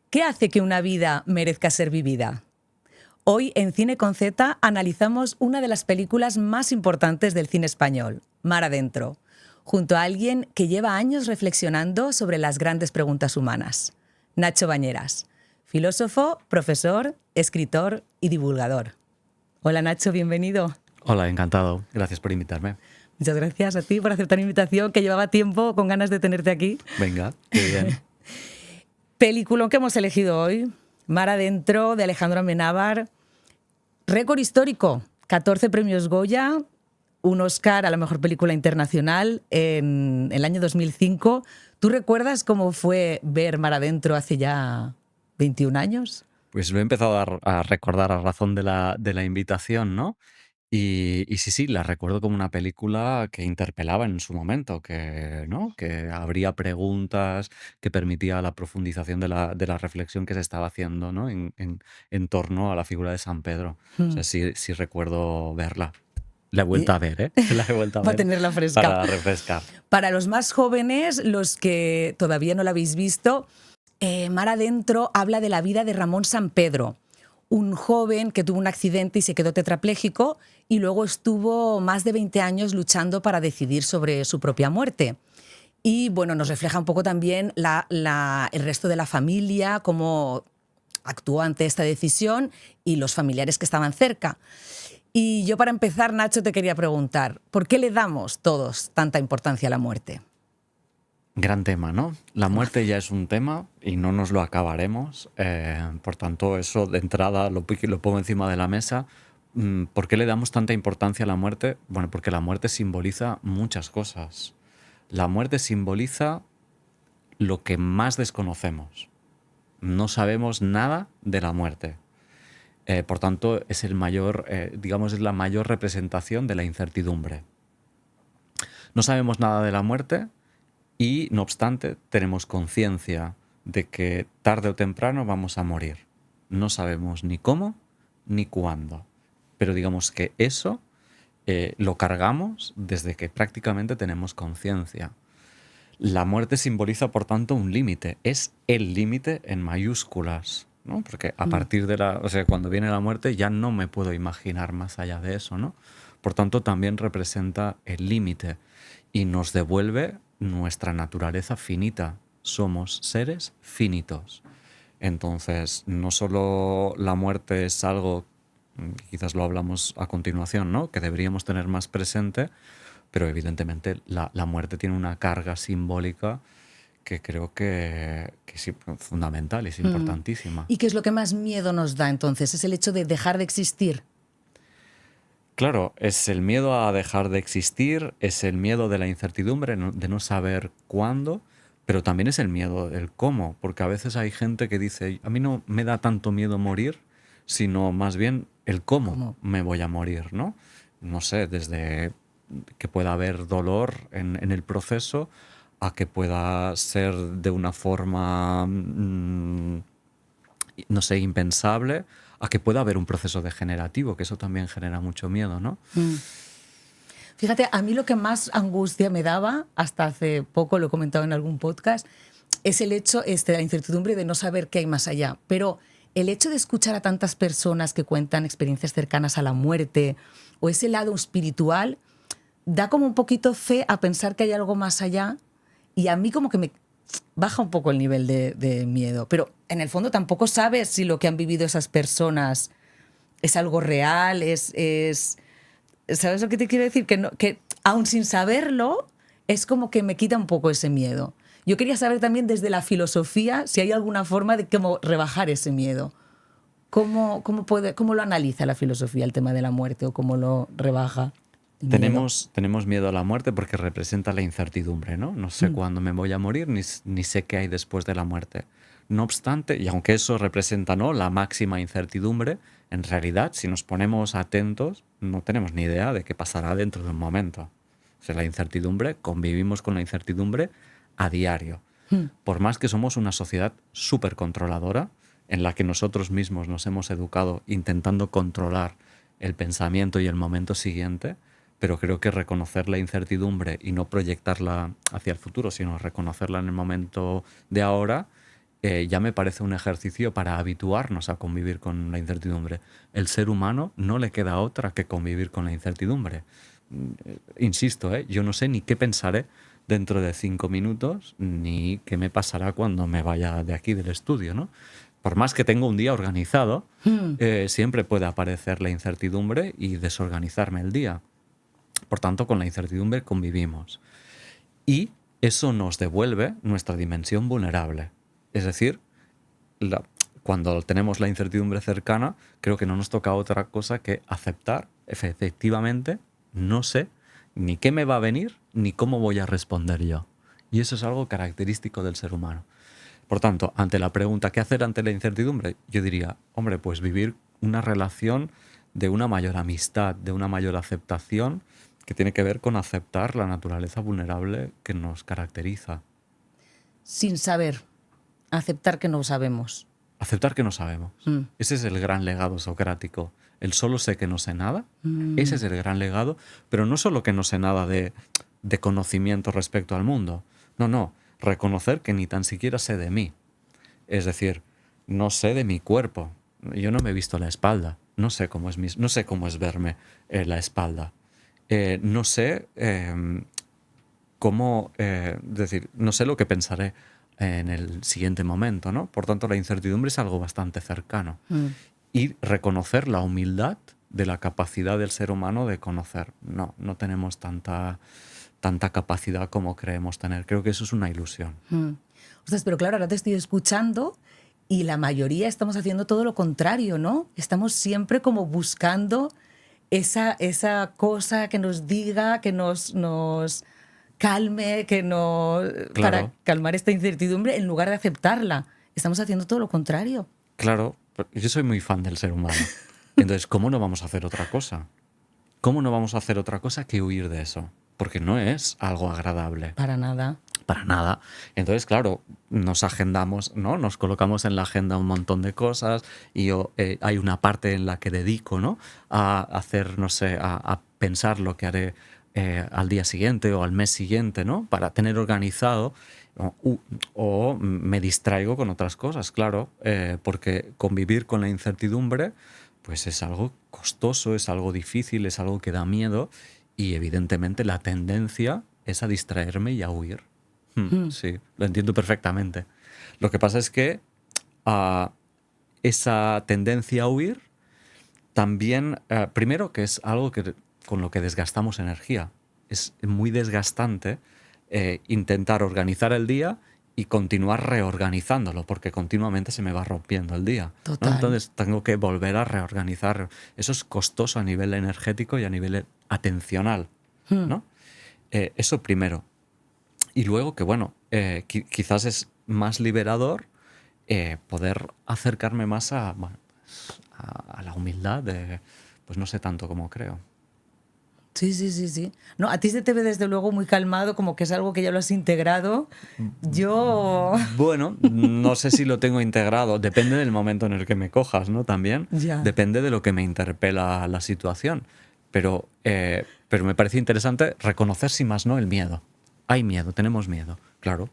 ¿Qué hace que una vida merezca ser vivida? Hoy en Cine con Z analizamos una de las películas más importantes del cine español, Mar Adentro, junto a alguien que lleva años reflexionando sobre las grandes preguntas humanas, Nacho Bañeras, filósofo, profesor, escritor y divulgador. Hola Nacho, bienvenido. Hola, encantado. Gracias por invitarme. Muchas gracias a ti por aceptar la invitación, que llevaba tiempo con ganas de tenerte aquí. Venga, qué bien. Película que hemos elegido hoy, Mar Adentro, de Alejandro Amenábar. Récord histórico, 14 premios Goya, un Oscar a la mejor película internacional en el año 2005. ¿Tú recuerdas cómo fue ver Mar Adentro hace ya 21 años? Pues lo he empezado a recordar a razón de la invitación, ¿no? Y sí, la recuerdo como una película que interpelaba en su momento, ¿no? Que abría preguntas, que permitía la profundización de la reflexión que se estaba haciendo, ¿no? En torno a la figura de San Pedro. O sea, sí recuerdo verla. La he vuelto a ver, ¿eh? La he vuelto a Para ver tenerla fresca. para refrescar. Para los más jóvenes, los que todavía no la habéis visto, Mar Adentro habla de la vida de Ramón San Pedro, un joven que tuvo un accidente y se quedó tetrapléjico y luego estuvo más de 20 años luchando para decidir sobre su propia muerte. Y bueno, nos refleja un poco también el resto de la familia, cómo actuó ante esta decisión y los familiares que estaban cerca. Y yo, para empezar, Nacho, te quería preguntar, ¿por qué le damos todos tanta importancia a la muerte? Gran tema, ¿no? La muerte ya es un tema y no nos lo acabaremos. Por tanto, eso de entrada lo pongo encima de la mesa. ¿Por qué le damos tanta importancia a la muerte? Bueno, porque la muerte simboliza muchas cosas. La muerte simboliza lo que más desconocemos. No sabemos nada de la muerte. Por tanto, es es la mayor representación de la incertidumbre. No sabemos nada de la muerte. Y, no obstante, tenemos conciencia de que tarde o temprano vamos a morir. No sabemos ni cómo ni cuándo. Pero digamos que eso lo cargamos desde que prácticamente tenemos conciencia. La muerte simboliza, por tanto, un límite. Es el límite en mayúsculas, ¿no? Porque a partir cuando viene la muerte ya no me puedo imaginar más allá de eso, ¿no? Por tanto, también representa el límite y nos devuelve nuestra naturaleza finita. Somos seres finitos. Entonces, no solo la muerte es algo, quizás lo hablamos a continuación, ¿no? Que deberíamos tener más presente, pero evidentemente la muerte tiene una carga simbólica que creo que es fundamental, es importantísima. ¿Y qué es lo que más miedo nos da entonces? ¿Es el hecho de dejar de existir? Claro, es el miedo a dejar de existir, es el miedo de la incertidumbre, de no saber cuándo, pero también es el miedo del cómo, porque a veces hay gente que dice, a mí no me da tanto miedo morir, sino más bien el cómo me voy a morir, ¿no? No sé, desde que pueda haber dolor en el proceso a que pueda ser de una forma, no sé, impensable, a que pueda haber un proceso degenerativo, que eso también genera mucho miedo, ¿no? Fíjate, a mí lo que más angustia me daba, hasta hace poco lo he comentado en algún podcast, es el hecho de la incertidumbre de no saber qué hay más allá. Pero el hecho de escuchar a tantas personas que cuentan experiencias cercanas a la muerte o ese lado espiritual, da como un poquito fe a pensar que hay algo más allá, y a mí como que me baja un poco el nivel de miedo. Pero en el fondo tampoco sabes si lo que han vivido esas personas es algo real, ¿sabes lo que te quiero decir? Que aún sin saberlo, es como que me quita un poco ese miedo. Yo quería saber también desde la filosofía si hay alguna forma de cómo rebajar ese miedo. ¿Cómo lo analiza la filosofía el tema de la muerte o cómo lo rebaja? Tenemos miedo a la muerte porque representa la incertidumbre, ¿no? No sé cuándo me voy a morir, ni sé qué hay después de la muerte. No obstante, y aunque eso representa, ¿no?, la máxima incertidumbre, en realidad, si nos ponemos atentos, no tenemos ni idea de qué pasará dentro de un momento. O sea, la incertidumbre, convivimos con la incertidumbre a diario. Por más que somos una sociedad súper controladora, en la que nosotros mismos nos hemos educado intentando controlar el pensamiento y el momento siguiente, pero creo que reconocer la incertidumbre y no proyectarla hacia el futuro, sino reconocerla en el momento de ahora, ya me parece un ejercicio para habituarnos a convivir con la incertidumbre. El ser humano no le queda otra que convivir con la incertidumbre. Insisto, yo no sé ni qué pensaré dentro de 5 minutos, ni qué me pasará cuando me vaya de aquí del estudio, ¿no? Por más que tenga un día organizado, siempre puede aparecer la incertidumbre y desorganizarme el día. Por tanto, con la incertidumbre convivimos. Y eso nos devuelve nuestra dimensión vulnerable. Es decir, cuando tenemos la incertidumbre cercana, creo que no nos toca otra cosa que aceptar, efectivamente, no sé ni qué me va a venir, ni cómo voy a responder yo. Y eso es algo característico del ser humano. Por tanto, ante la pregunta ¿qué hacer ante la incertidumbre? Yo diría, hombre, pues vivir una relación de una mayor amistad, de una mayor aceptación, que tiene que ver con aceptar la naturaleza vulnerable que nos caracteriza. Sin saber, aceptar que no sabemos. Aceptar que no sabemos. Ese es el gran legado socrático. El solo sé que no sé nada. Ese es el gran legado. Pero no solo que no sé nada de conocimiento respecto al mundo. No. Reconocer que ni tan siquiera sé de mí. Es decir, no sé de mi cuerpo. Yo no me he visto la espalda. No sé cómo es verme la espalda. No sé cómo... decir, no sé lo que pensaré en el siguiente momento, ¿no? Por tanto, la incertidumbre es algo bastante cercano. Y reconocer la humildad de la capacidad del ser humano de conocer. No tenemos tanta capacidad como creemos tener. Creo que eso es una ilusión. Ostras, pero claro, ahora te estoy escuchando y la mayoría estamos haciendo todo lo contrario, ¿no? Estamos siempre como buscando esa cosa que nos diga, que nos calme, Claro. para calmar esta incertidumbre en lugar de aceptarla. Estamos haciendo todo lo contrario. Claro, yo soy muy fan del ser humano. Entonces, ¿cómo no vamos a hacer otra cosa? ¿Cómo no vamos a hacer otra cosa que huir de eso? Porque no es algo agradable. Para nada. Para nada. Entonces, claro, nos agendamos, ¿no? Nos colocamos en la agenda un montón de cosas y hay una parte en la que dedico, ¿no? A hacer, no sé, a pensar lo que haré al día siguiente o al mes siguiente, ¿no? Para tener organizado o me distraigo con otras cosas, claro, porque convivir con la incertidumbre pues es algo costoso, es algo difícil, es algo que da miedo y evidentemente la tendencia es a distraerme y a huir. Sí, lo entiendo perfectamente. Lo que pasa es que esa tendencia a huir también, primero que es algo con lo que desgastamos energía. Es muy desgastante intentar organizar el día y continuar reorganizándolo, porque continuamente se me va rompiendo el día, ¿no? Total. Entonces tengo que volver a reorganizar. Eso es costoso a nivel energético y a nivel atencional, ¿no? Eso primero. Y luego que, bueno, quizás es más liberador poder acercarme más a la humildad de, pues no sé tanto como creo. Sí. No, a ti se te ve desde luego muy calmado, como que es algo que ya lo has integrado. Yo... Bueno, no sé si lo tengo integrado. Depende del momento en el que me cojas, ¿no? También. Ya. Depende de lo que me interpela la situación. Pero me parece interesante reconocer, sin más no, el miedo. Hay miedo, tenemos miedo. Claro.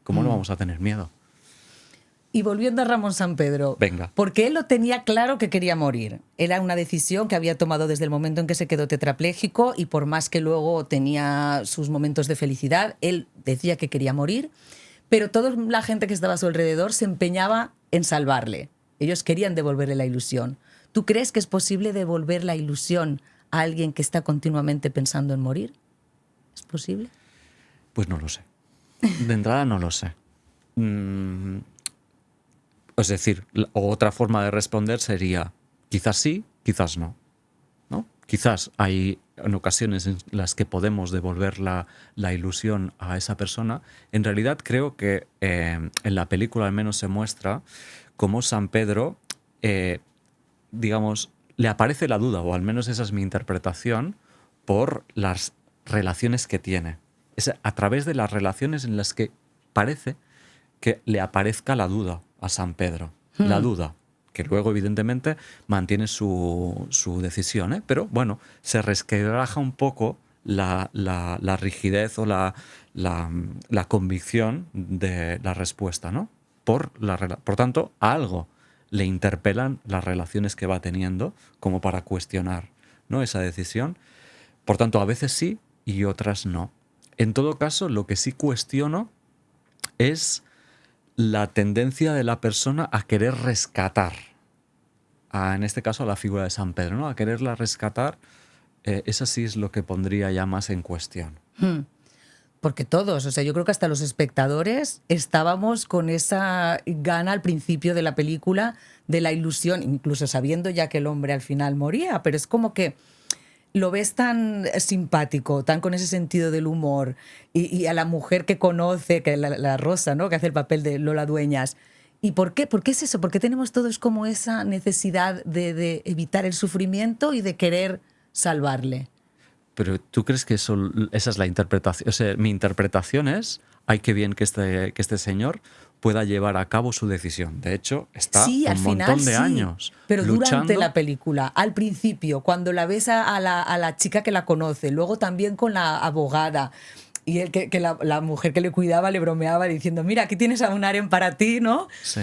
¿Cómo no vamos a tener miedo? Y volviendo a Ramón Sampedro, Venga. porque él lo tenía claro que quería morir. Era una decisión que había tomado desde el momento en que se quedó tetrapléjico y por más que luego tenía sus momentos de felicidad, él decía que quería morir, pero toda la gente que estaba a su alrededor se empeñaba en salvarle. Ellos querían devolverle la ilusión. ¿Tú crees que es posible devolver la ilusión a alguien que está continuamente pensando en morir? ¿Es posible? Pues no lo sé. De entrada no lo sé. Es decir, otra forma de responder sería quizás sí, quizás no. ¿No? Quizás hay en ocasiones en las que podemos devolver la ilusión a esa persona. En realidad creo que en la película al menos se muestra cómo Sampedro, digamos, le aparece la duda, o al menos esa es mi interpretación, por las relaciones que tiene. Es a través de las relaciones en las que parece que le aparezca la duda a Sampedro. La duda, que luego evidentemente mantiene su decisión, ¿eh? Pero bueno, se resquebraja un poco la rigidez o la convicción de la respuesta, ¿no? Por tanto, a algo le interpelan las relaciones que va teniendo como para cuestionar, ¿no?, esa decisión. Por tanto, a veces sí y otras no. En todo caso, lo que sí cuestiono es la tendencia de la persona a querer rescatar, en este caso a la figura de San Pedro, ¿no?, a quererla rescatar. Eso sí es lo que pondría ya más en cuestión. Porque todos, o sea, yo creo que hasta los espectadores estábamos con esa gana al principio de la película, de la ilusión, incluso sabiendo ya que el hombre al final moría, pero es como que lo ves tan simpático, tan con ese sentido del humor, y a la mujer que conoce, que la Rosa, ¿no?, que hace el papel de Lola Dueñas. ¿Y por qué? ¿Por qué es eso? ¿Por qué tenemos todos como esa necesidad de evitar el sufrimiento y de querer salvarle? Pero ¿tú crees que esa es la interpretación? O sea, mi interpretación es, ay, qué bien que este señor pueda llevar a cabo su decisión. De hecho, está Sí, al un final montón de sí, años pero durante luchando. la película, al principio, cuando la ves a la chica que la conoce, luego también con la abogada, y que la mujer que le cuidaba le bromeaba diciendo, mira, aquí tienes a un harem para ti, ¿no? Sí,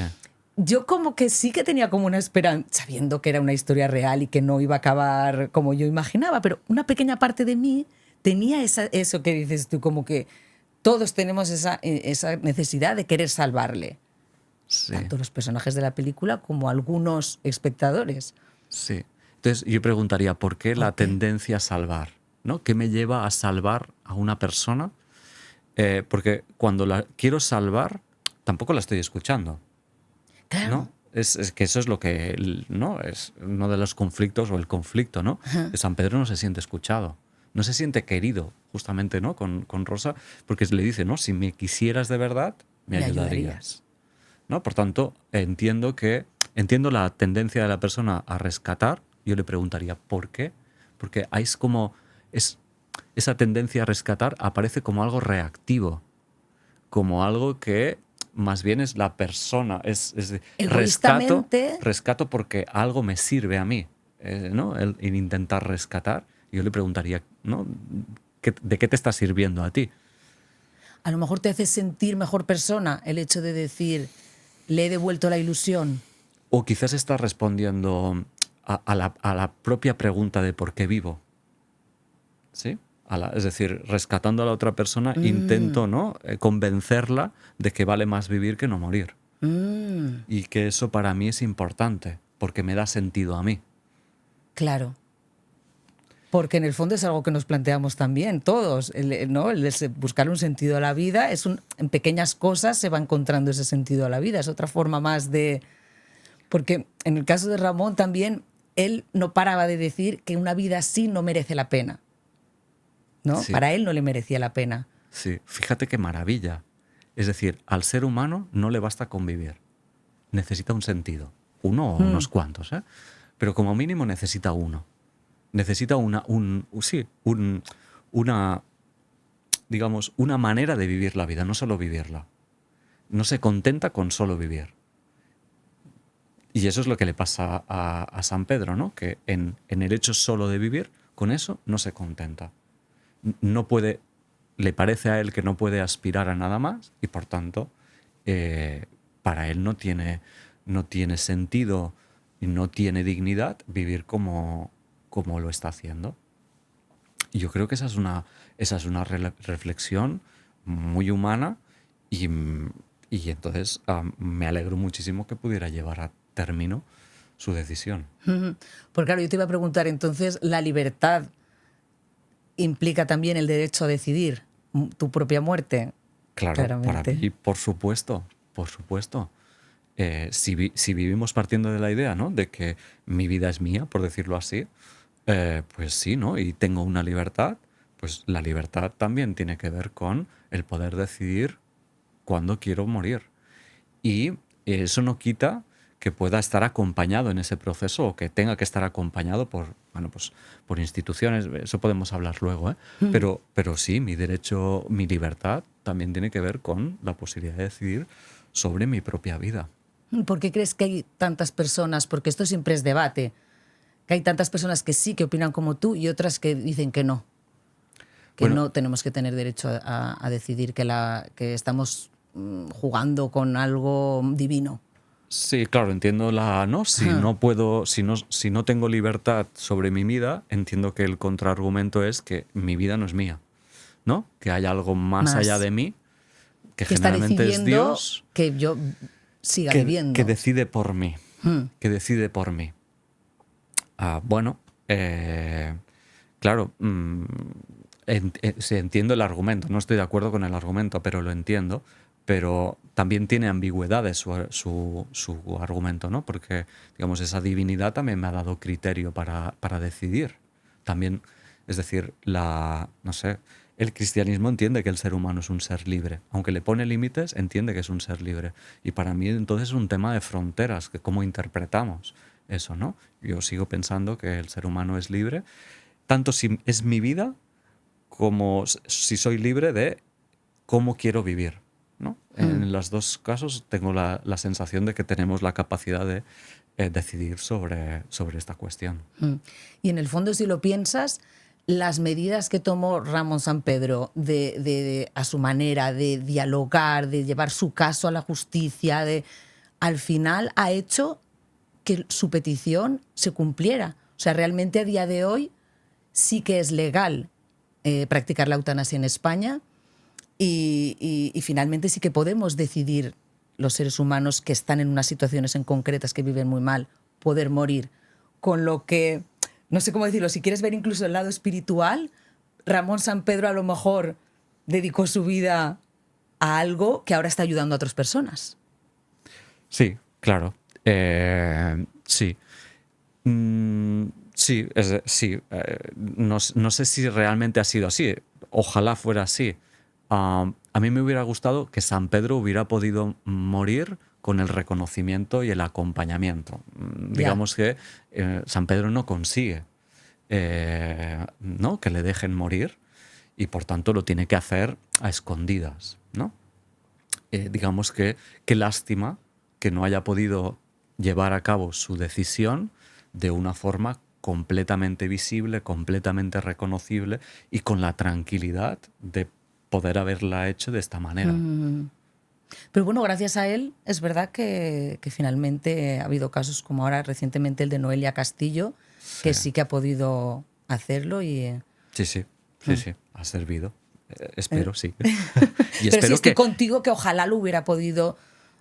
Yo como que sí que tenía como una esperanza, sabiendo que era una historia real y que no iba a acabar como yo imaginaba, pero una pequeña parte de mí tenía eso que dices tú, como que todos tenemos esa necesidad de querer salvarle, sí, tanto los personajes de la película como algunos espectadores. sí. Entonces yo preguntaría, ¿por qué la ¿Por qué? tendencia a salvar? ¿No? ¿Qué me lleva a salvar a una persona? Porque cuando la quiero salvar, tampoco la estoy escuchando, Claro. ¿no? Es que eso es lo que, ¿no?, es uno de los conflictos, o el conflicto, ¿no? Que San Pedro no se siente escuchado, no se siente querido, justamente, ¿no?, con Rosa, porque le dice, ¿no?, si me quisieras de verdad, me Me ayudarías, ayudarías. ¿no? Por tanto, entiendo la tendencia de la persona a rescatar. Yo le preguntaría, ¿por qué? Porque hay es, esa tendencia a rescatar aparece como algo reactivo, como algo que más bien es la persona, rescato, Egoístamente, rescato porque algo me sirve a mí, ¿no? El intentar rescatar. Yo le preguntaría, ¿no?, ¿de qué te está sirviendo a ti? a lo mejor te hace sentir mejor persona el hecho de decir, le he devuelto la ilusión. O quizás está respondiendo a la propia pregunta de por qué vivo, ¿sí? Es decir, rescatando a la otra persona, intento, Mm, ¿no?, convencerla de que vale más vivir que no morir. mm, Y que eso para mí es importante, porque me da sentido a mí. claro. Porque en el fondo es algo que nos planteamos también todos, ¿no? Buscar un sentido a la vida, en pequeñas cosas se va encontrando ese sentido a la vida, es otra forma más de... Porque en el caso de Ramón también, él no paraba de decir que una vida así no merece la pena, ¿no? Sí, Para él no le merecía la pena. sí. Fíjate qué maravilla. Es decir, al ser humano no le basta convivir. Necesita un sentido. Uno o Mm, unos cuantos, ¿eh? Pero como mínimo necesita uno. Necesita una, digamos, una manera de vivir la vida, no solo vivirla. No se contenta con solo vivir. Y eso es lo que le pasa a San Pedro, ¿no? Que en el hecho solo de vivir, con eso no se contenta. No puede, le parece a él que no puede aspirar a nada más, y por tanto, para él no tiene sentido y no tiene dignidad vivir como lo está haciendo. Y yo creo que esa es una reflexión muy humana, y, y entonces me alegro muchísimo que pudiera llevar a término su decisión. ujú. Porque claro, yo te iba a preguntar entonces, ¿la libertad implica también el derecho a decidir tu propia muerte? Claro, para Claramente. mí, por supuesto, por supuesto. Si vivimos partiendo de la idea, ¿no?, de que mi vida es mía, por decirlo así, pues sí, ¿no? Y tengo una libertad, pues la libertad también tiene que ver con el poder decidir cuándo quiero morir. Y eso no quita que pueda estar acompañado en ese proceso, o que tenga que estar acompañado pues, por instituciones. Eso podemos hablar luego, ¿eh? Pero sí, mi derecho, mi libertad también tiene que ver con la posibilidad de decidir sobre mi propia vida. ¿Por qué crees que hay tantas personas? Porque esto siempre es debate. Que hay tantas personas que sí, que opinan como tú y otras que dicen que Bueno, no tenemos que tener derecho a decidir, que estamos jugando con algo divino. Sí, claro, entiendo ¿no? Si no puedo, si no tengo libertad sobre mi vida, entiendo que el contraargumento es que mi vida no es mía, ¿no? Que hay algo más allá Más de mí, que que está generalmente es decidiendo Dios, que yo siga que viviendo. decide por mí, Mm. que decide por mí. Bueno, claro, sí, entiendo el argumento, no estoy de acuerdo con el argumento, pero lo entiendo. Pero también tiene ambigüedades su argumento, ¿no? Porque, digamos, esa divinidad también me ha dado criterio para decidir. También, es decir, no sé, el cristianismo entiende que el ser humano es un ser libre. Aunque le pone límites, entiende que es un ser libre. Y para mí, entonces, es un tema de fronteras, que cómo interpretamos eso, ¿no? Yo sigo pensando que el ser humano es libre, tanto si es mi vida como si soy libre de cómo quiero vivir, ¿no? En los dos casos tengo la sensación de que tenemos la capacidad de decidir sobre esta cuestión. Y en el fondo, si lo piensas, las medidas que tomó Ramón Sampedro a su manera de dialogar, de llevar su caso a la justicia, al final ha hecho que su petición se cumpliera. O sea, realmente a día de hoy sí que es legal practicar la eutanasia en España y finalmente sí que podemos decidir los seres humanos que están en unas situaciones en concretas que viven muy mal, poder morir. Con lo que, no sé cómo decirlo, si quieres ver incluso el lado espiritual, Ramón Sampedro a lo mejor dedicó su vida a algo que ahora está ayudando a otras personas. Sí, claro. Sí. Sí, sí. No sé si realmente ha sido así. Ojalá fuera así. A mí me hubiera gustado que San Pedro hubiera podido morir con el reconocimiento y el acompañamiento. Digamos que San Pedro no consigue ¿no? que le dejen morir y por tanto lo tiene que hacer a escondidas, ¿no? Digamos que qué lástima que no haya podido llevar a cabo su decisión de una forma completamente visible, completamente reconocible y con la tranquilidad de poder haberla hecho de esta manera. Pero bueno, gracias a él es verdad que finalmente ha habido casos como ahora recientemente el de Noelia Castillo, que sí que ha podido hacerlo y... Sí, ha servido. Espero, sí. Y Pero espero sí estoy contigo que ojalá lo hubiera podido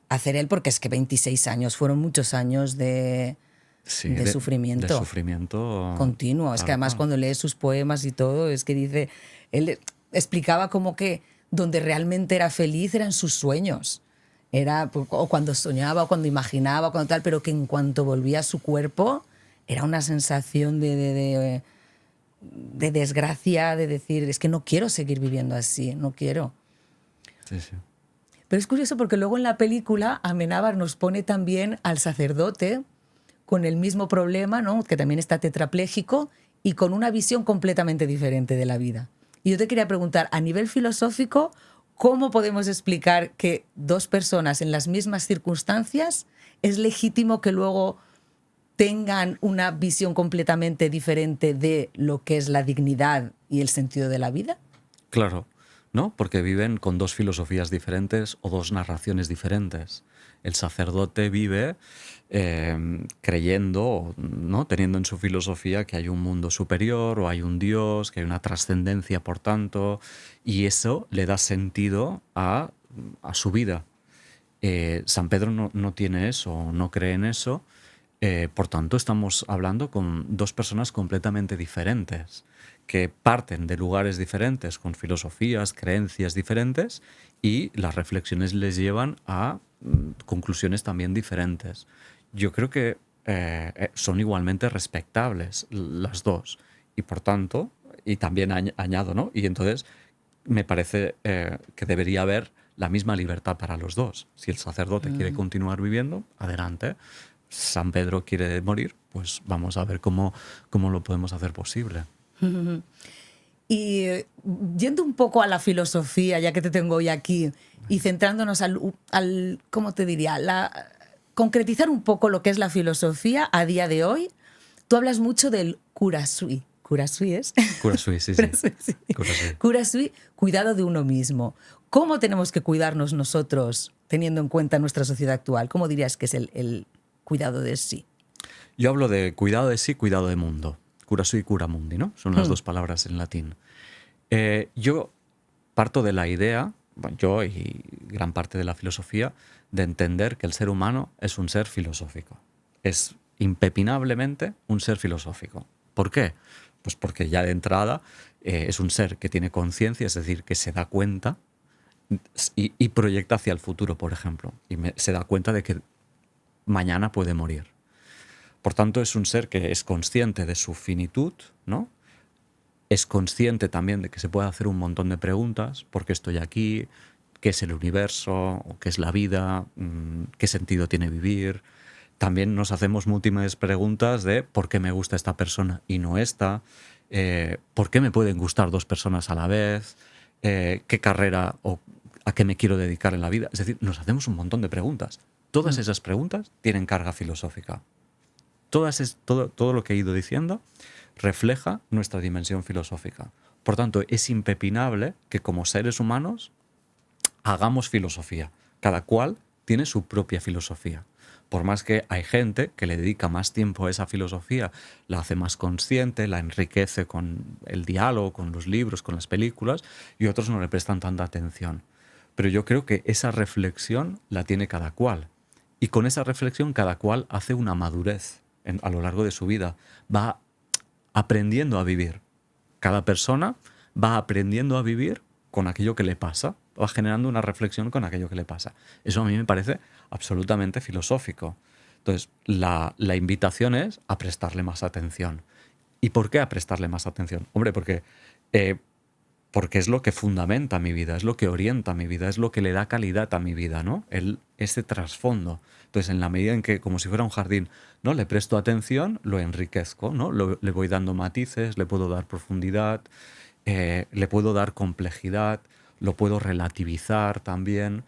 hacer él, porque es que 26 años fueron muchos años de sufrimiento. De sufrimiento continuo. Es que además cuando lees sus poemas y todo, es que dice, él explicaba como que donde realmente era feliz eran sus sueños. Era o cuando soñaba, o cuando imaginaba, cuando tal, pero que en cuanto volvía a su cuerpo era una sensación de desgracia, de decir, es que no quiero seguir viviendo así, no quiero. Sí, sí. Pero es curioso porque luego en la película Amenábar nos pone también al sacerdote con el mismo problema, ¿no? Que también está tetrapléjico y con una visión completamente diferente de la vida. Y yo te quería preguntar, a nivel filosófico, ¿cómo podemos explicar que dos personas en las mismas circunstancias es legítimo que luego tengan una visión completamente diferente de lo que es la dignidad y el sentido de la vida? Claro, ¿no? Porque viven con dos filosofías diferentes o dos narraciones diferentes. El sacerdote vive creyendo, ¿no? Teniendo en su filosofía que hay un mundo superior o hay un Dios, que hay una trascendencia, por tanto, y eso le da sentido a su vida. San Pedro no tiene eso, no cree en eso. Por tanto, estamos hablando con dos personas completamente diferentes, que parten de lugares diferentes, con filosofías, creencias diferentes, y las reflexiones les llevan a conclusiones también diferentes. Yo creo que son igualmente respetables las dos, y por tanto, y también añado, ¿no? Y entonces me parece que debería haber la misma libertad para los dos. Si el sacerdote quiere continuar viviendo, adelante. San Pedro quiere morir, pues vamos a ver cómo lo podemos hacer posible. Y yendo un poco a la filosofía, ya que te tengo hoy aquí, y centrándonos al ¿cómo te diría? Concretizar un poco lo que es la filosofía a día de hoy, tú hablas mucho del cura sui. Cura Sui es. Cura Sui, sí, sí. Sí. Cura Sui. Cura Sui, cuidado de uno mismo. ¿Cómo tenemos que cuidarnos nosotros teniendo en cuenta nuestra sociedad actual? ¿Cómo dirías que es el cuidado de sí? Yo hablo de cuidado de sí, cuidado de mundo. Cura sui, cura mundi, ¿no? Son las dos palabras en latín. Yo parto de la idea, bueno, yo y gran parte de la filosofía, de entender que el ser humano es un ser filosófico. Es impepinablemente un ser filosófico. ¿Por qué? Pues porque ya de entrada es un ser que tiene conciencia, es decir, que se da cuenta y proyecta hacia el futuro, por ejemplo. Y se da cuenta de que mañana puede morir. Por tanto, es un ser que es consciente de su finitud, ¿no? Es consciente también de que se puede hacer un montón de preguntas, ¿por qué estoy aquí? ¿Qué es el universo? ¿Qué es la vida? ¿Qué sentido tiene vivir? También nos hacemos múltiples preguntas de ¿por qué me gusta esta persona y no esta? ¿Por qué me pueden gustar dos personas a la vez? ¿Qué carrera o a qué me quiero dedicar en la vida? Es decir, nos hacemos un montón de preguntas. Todas esas preguntas tienen carga filosófica. Todo lo que he ido diciendo refleja nuestra dimensión filosófica. Por tanto, es impepinable que como seres humanos hagamos filosofía. Cada cual tiene su propia filosofía. Por más que hay gente que le dedica más tiempo a esa filosofía, la hace más consciente, la enriquece con el diálogo, con los libros, con las películas, y otros no le prestan tanta atención. Pero yo creo que esa reflexión la tiene cada cual. Y con esa reflexión cada cual hace una madurez a lo largo de su vida. Va aprendiendo a vivir. Cada persona va aprendiendo a vivir con aquello que le pasa, va generando una reflexión con aquello que le pasa. Eso a mí me parece absolutamente filosófico. Entonces, la invitación es a prestarle más atención. ¿Y por qué a prestarle más atención? Hombre, porque es lo que fundamenta mi vida, es lo que orienta mi vida, es lo que le da calidad a mi vida, ¿no? Ese trasfondo. Entonces, en la medida en que, como si fuera un jardín, ¿no? Le presto atención, lo enriquezco, ¿no? Le voy dando matices, le puedo dar profundidad, le puedo dar complejidad, lo puedo relativizar también.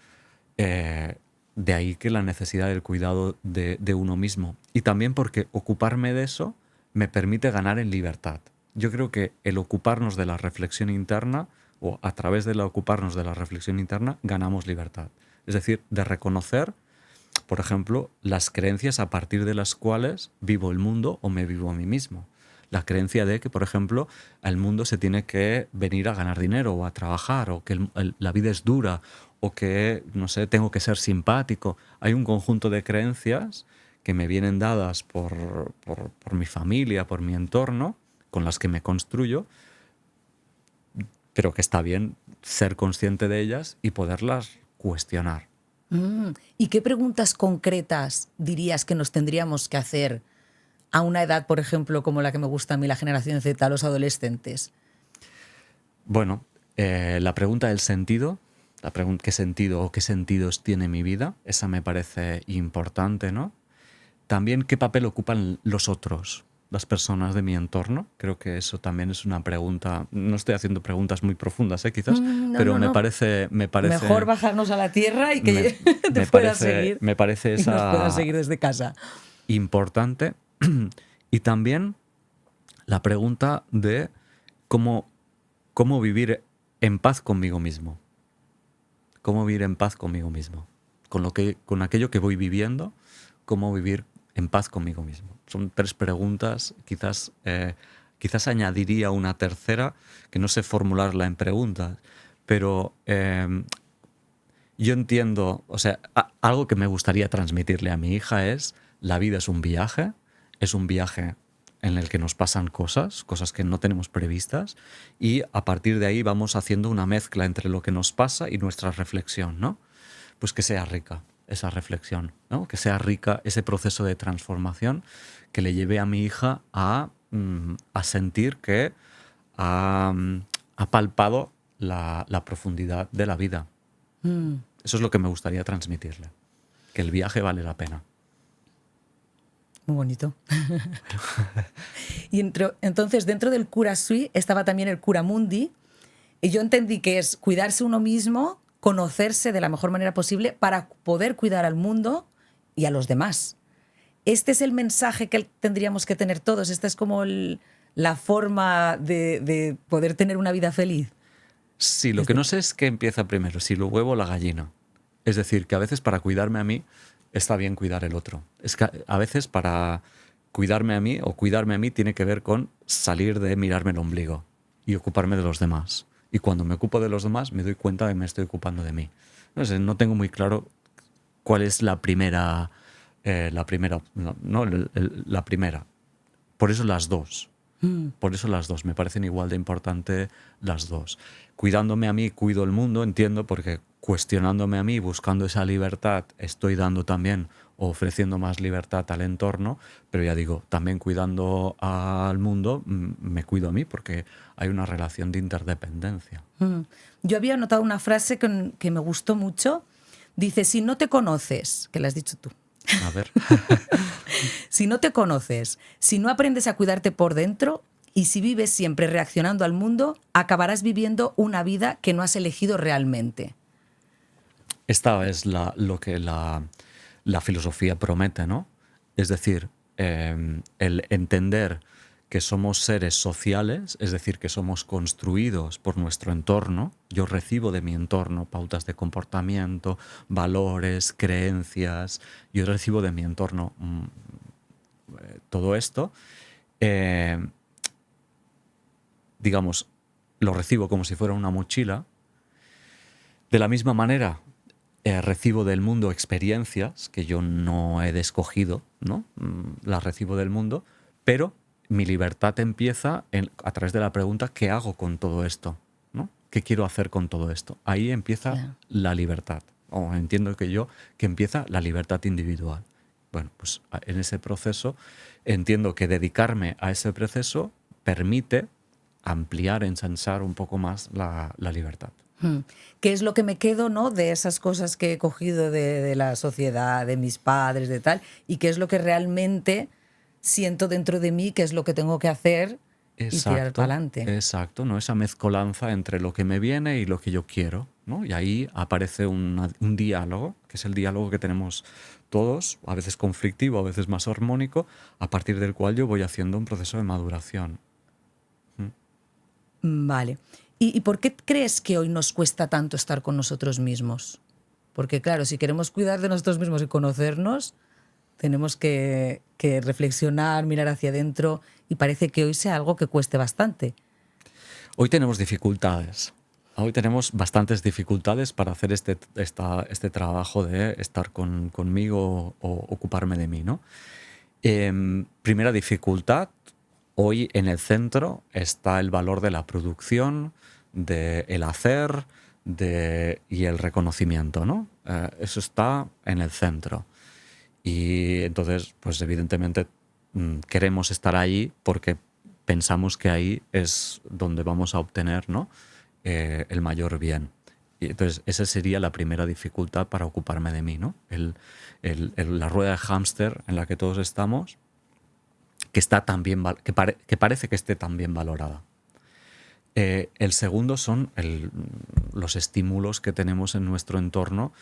De ahí que la necesidad del cuidado de uno mismo. Y también porque ocuparme de eso me permite ganar en libertad. Yo creo que el ocuparnos de la reflexión interna, o a través de ocuparnos de la reflexión interna, ganamos libertad. Es decir, de reconocer, por ejemplo, las creencias a partir de las cuales vivo el mundo o me vivo a mí mismo. La creencia de que, por ejemplo, al mundo se tiene que venir a ganar dinero o a trabajar, o que la vida es dura, o que, no sé, tengo que ser simpático. Hay un conjunto de creencias que me vienen dadas por mi familia, por mi entorno, con las que me construyo, pero que está bien ser consciente de ellas y poderlas cuestionar. ¿Y qué preguntas concretas dirías que nos tendríamos que hacer a una edad, por ejemplo, como la que me gusta a mí, la generación Z, los adolescentes? Bueno, la pregunta del sentido, ¿qué sentido o qué sentidos tiene mi vida? Esa me parece importante, ¿no? También, ¿qué papel ocupan los otros, las personas de mi entorno? Creo que eso también es una pregunta. No estoy haciendo preguntas muy profundas, quizás, pero me parece... Mejor bajarnos a la tierra y que te me puedas parece, seguir. Me parece Y nos puedas seguir desde casa. Importante. Y también la pregunta de cómo vivir en paz conmigo mismo. Cómo vivir en paz conmigo mismo. Con aquello que voy viviendo, cómo vivir en paz conmigo mismo. Son 3 preguntas, quizás añadiría una tercera, que no sé formularla en preguntas, pero yo entiendo, o sea, algo que me gustaría transmitirle a mi hija es: la vida es un viaje en el que nos pasan cosas que no tenemos previstas, y a partir de ahí vamos haciendo una mezcla entre lo que nos pasa y nuestra reflexión, ¿no? Pues que sea rica esa reflexión, ¿no? Que sea rica ese proceso de transformación, que le lleve a mi hija a sentir que ha palpado la profundidad de la vida. Eso es lo que me gustaría transmitirle, que el viaje vale la pena. Muy bonito. Y entonces, dentro del cura sui estaba también el cura mundi, y yo entendí que es cuidarse uno mismo, conocerse de la mejor manera posible para poder cuidar al mundo y a los demás. Este es el mensaje que tendríamos que tener todos. Esta es como la forma de poder tener una vida feliz? Sí, lo que no sé es qué empieza primero, si lo huevo o la gallina. Es decir, que a veces para cuidarme a mí está bien cuidar el otro. Es que a veces para cuidarme a mí o cuidarme a mí tiene que ver con salir de mirarme el ombligo y ocuparme de los demás. Y cuando me ocupo de los demás me doy cuenta de que me estoy ocupando de mí. No sé, no tengo muy claro cuál es la primera, la primera. Por eso las dos. Por eso las dos, me parecen igual de importante las dos. Cuidándome a mí, cuido el mundo, entiendo, porque cuestionándome a mí, buscando esa libertad, estoy dando también, o ofreciendo más libertad al entorno, pero ya digo, también cuidando al mundo, me cuido a mí, porque hay una relación de interdependencia. Yo había notado una frase que me gustó mucho. Dice, si no te conoces, que la has dicho tú, A ver. si no te conoces, si no aprendes a cuidarte por dentro y si vives siempre reaccionando al mundo, acabarás viviendo una vida que no has elegido realmente. Esta es lo que la filosofía promete, ¿no? Es decir, el entender que somos seres sociales, es decir, que somos construidos por nuestro entorno. Yo recibo de mi entorno pautas de comportamiento, valores, creencias. Yo recibo de mi entorno todo esto. Digamos, lo recibo como si fuera una mochila. De la misma manera, recibo del mundo experiencias que yo no he escogido, ¿no? Las recibo del mundo, pero mi libertad empieza a través de la pregunta ¿qué hago con todo esto? ¿No? ¿Qué quiero hacer con todo esto? Ahí empieza la libertad, o entiendo que empieza la libertad individual. Bueno, pues en ese proceso entiendo que dedicarme a ese proceso permite ampliar, ensanchar un poco más la libertad. ¿Qué es lo que me quedo, ¿no?, de esas cosas que he cogido de la sociedad, de mis padres, de tal? ¿Y qué es lo que realmente siento dentro de mí, qué es lo que tengo que hacer y tirar para adelante? Exacto, ¿no? Esa mezcolanza entre lo que me viene y lo que yo quiero, ¿no? Y ahí aparece un diálogo, que es el diálogo que tenemos todos, a veces conflictivo, a veces más armónico, a partir del cual yo voy haciendo un proceso de maduración. Vale. ¿Y por qué crees que hoy nos cuesta tanto estar con nosotros mismos? Porque claro, si queremos cuidar de nosotros mismos y conocernos, tenemos que reflexionar, mirar hacia adentro, y parece que hoy sea algo que cueste bastante. Hoy tenemos dificultades. Hoy tenemos bastantes dificultades para hacer este trabajo de estar conmigo o ocuparme de mí, ¿no? Primera dificultad, hoy en el centro está el valor de la producción, del hacer y el reconocimiento, ¿no? Eso está en el centro. Y entonces, pues evidentemente queremos estar ahí porque pensamos que ahí es donde vamos a obtener, ¿no?, el mayor bien. Y entonces esa sería la primera dificultad para ocuparme de mí, ¿no? La rueda de hámster en la que todos estamos, que está tan bien, que parece que esté tan bien valorada. El segundo son los estímulos que tenemos en nuestro entorno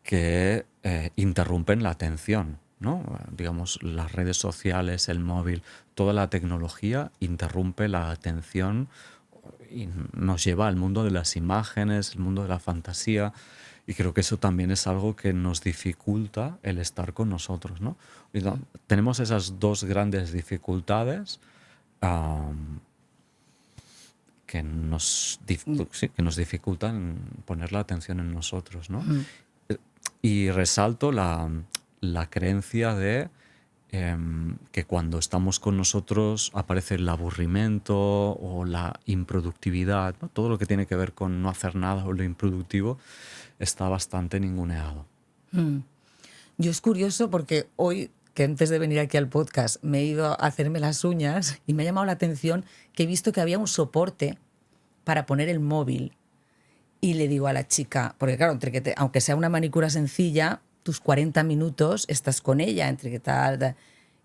que interrumpen la atención, ¿no? Digamos, las redes sociales, el móvil, toda la tecnología interrumpe la atención y nos lleva al mundo de las imágenes, el mundo de la fantasía, y creo que eso también es algo que nos dificulta el estar con nosotros, ¿no? Tenemos esas dos grandes dificultades que nos dificultan poner la atención en nosotros, ¿no? Y resalto la creencia de que cuando estamos con nosotros aparece el aburrimiento o la improductividad, ¿no? Todo lo que tiene que ver con no hacer nada o lo improductivo está bastante ninguneado. Yo es curioso porque hoy, que antes de venir aquí al podcast me he ido a hacerme las uñas y me ha llamado la atención que he visto que había un soporte para poner el móvil. Y le digo a la chica, porque claro, aunque sea una manicura sencilla, tus 40 minutos estás con ella, entre que tal.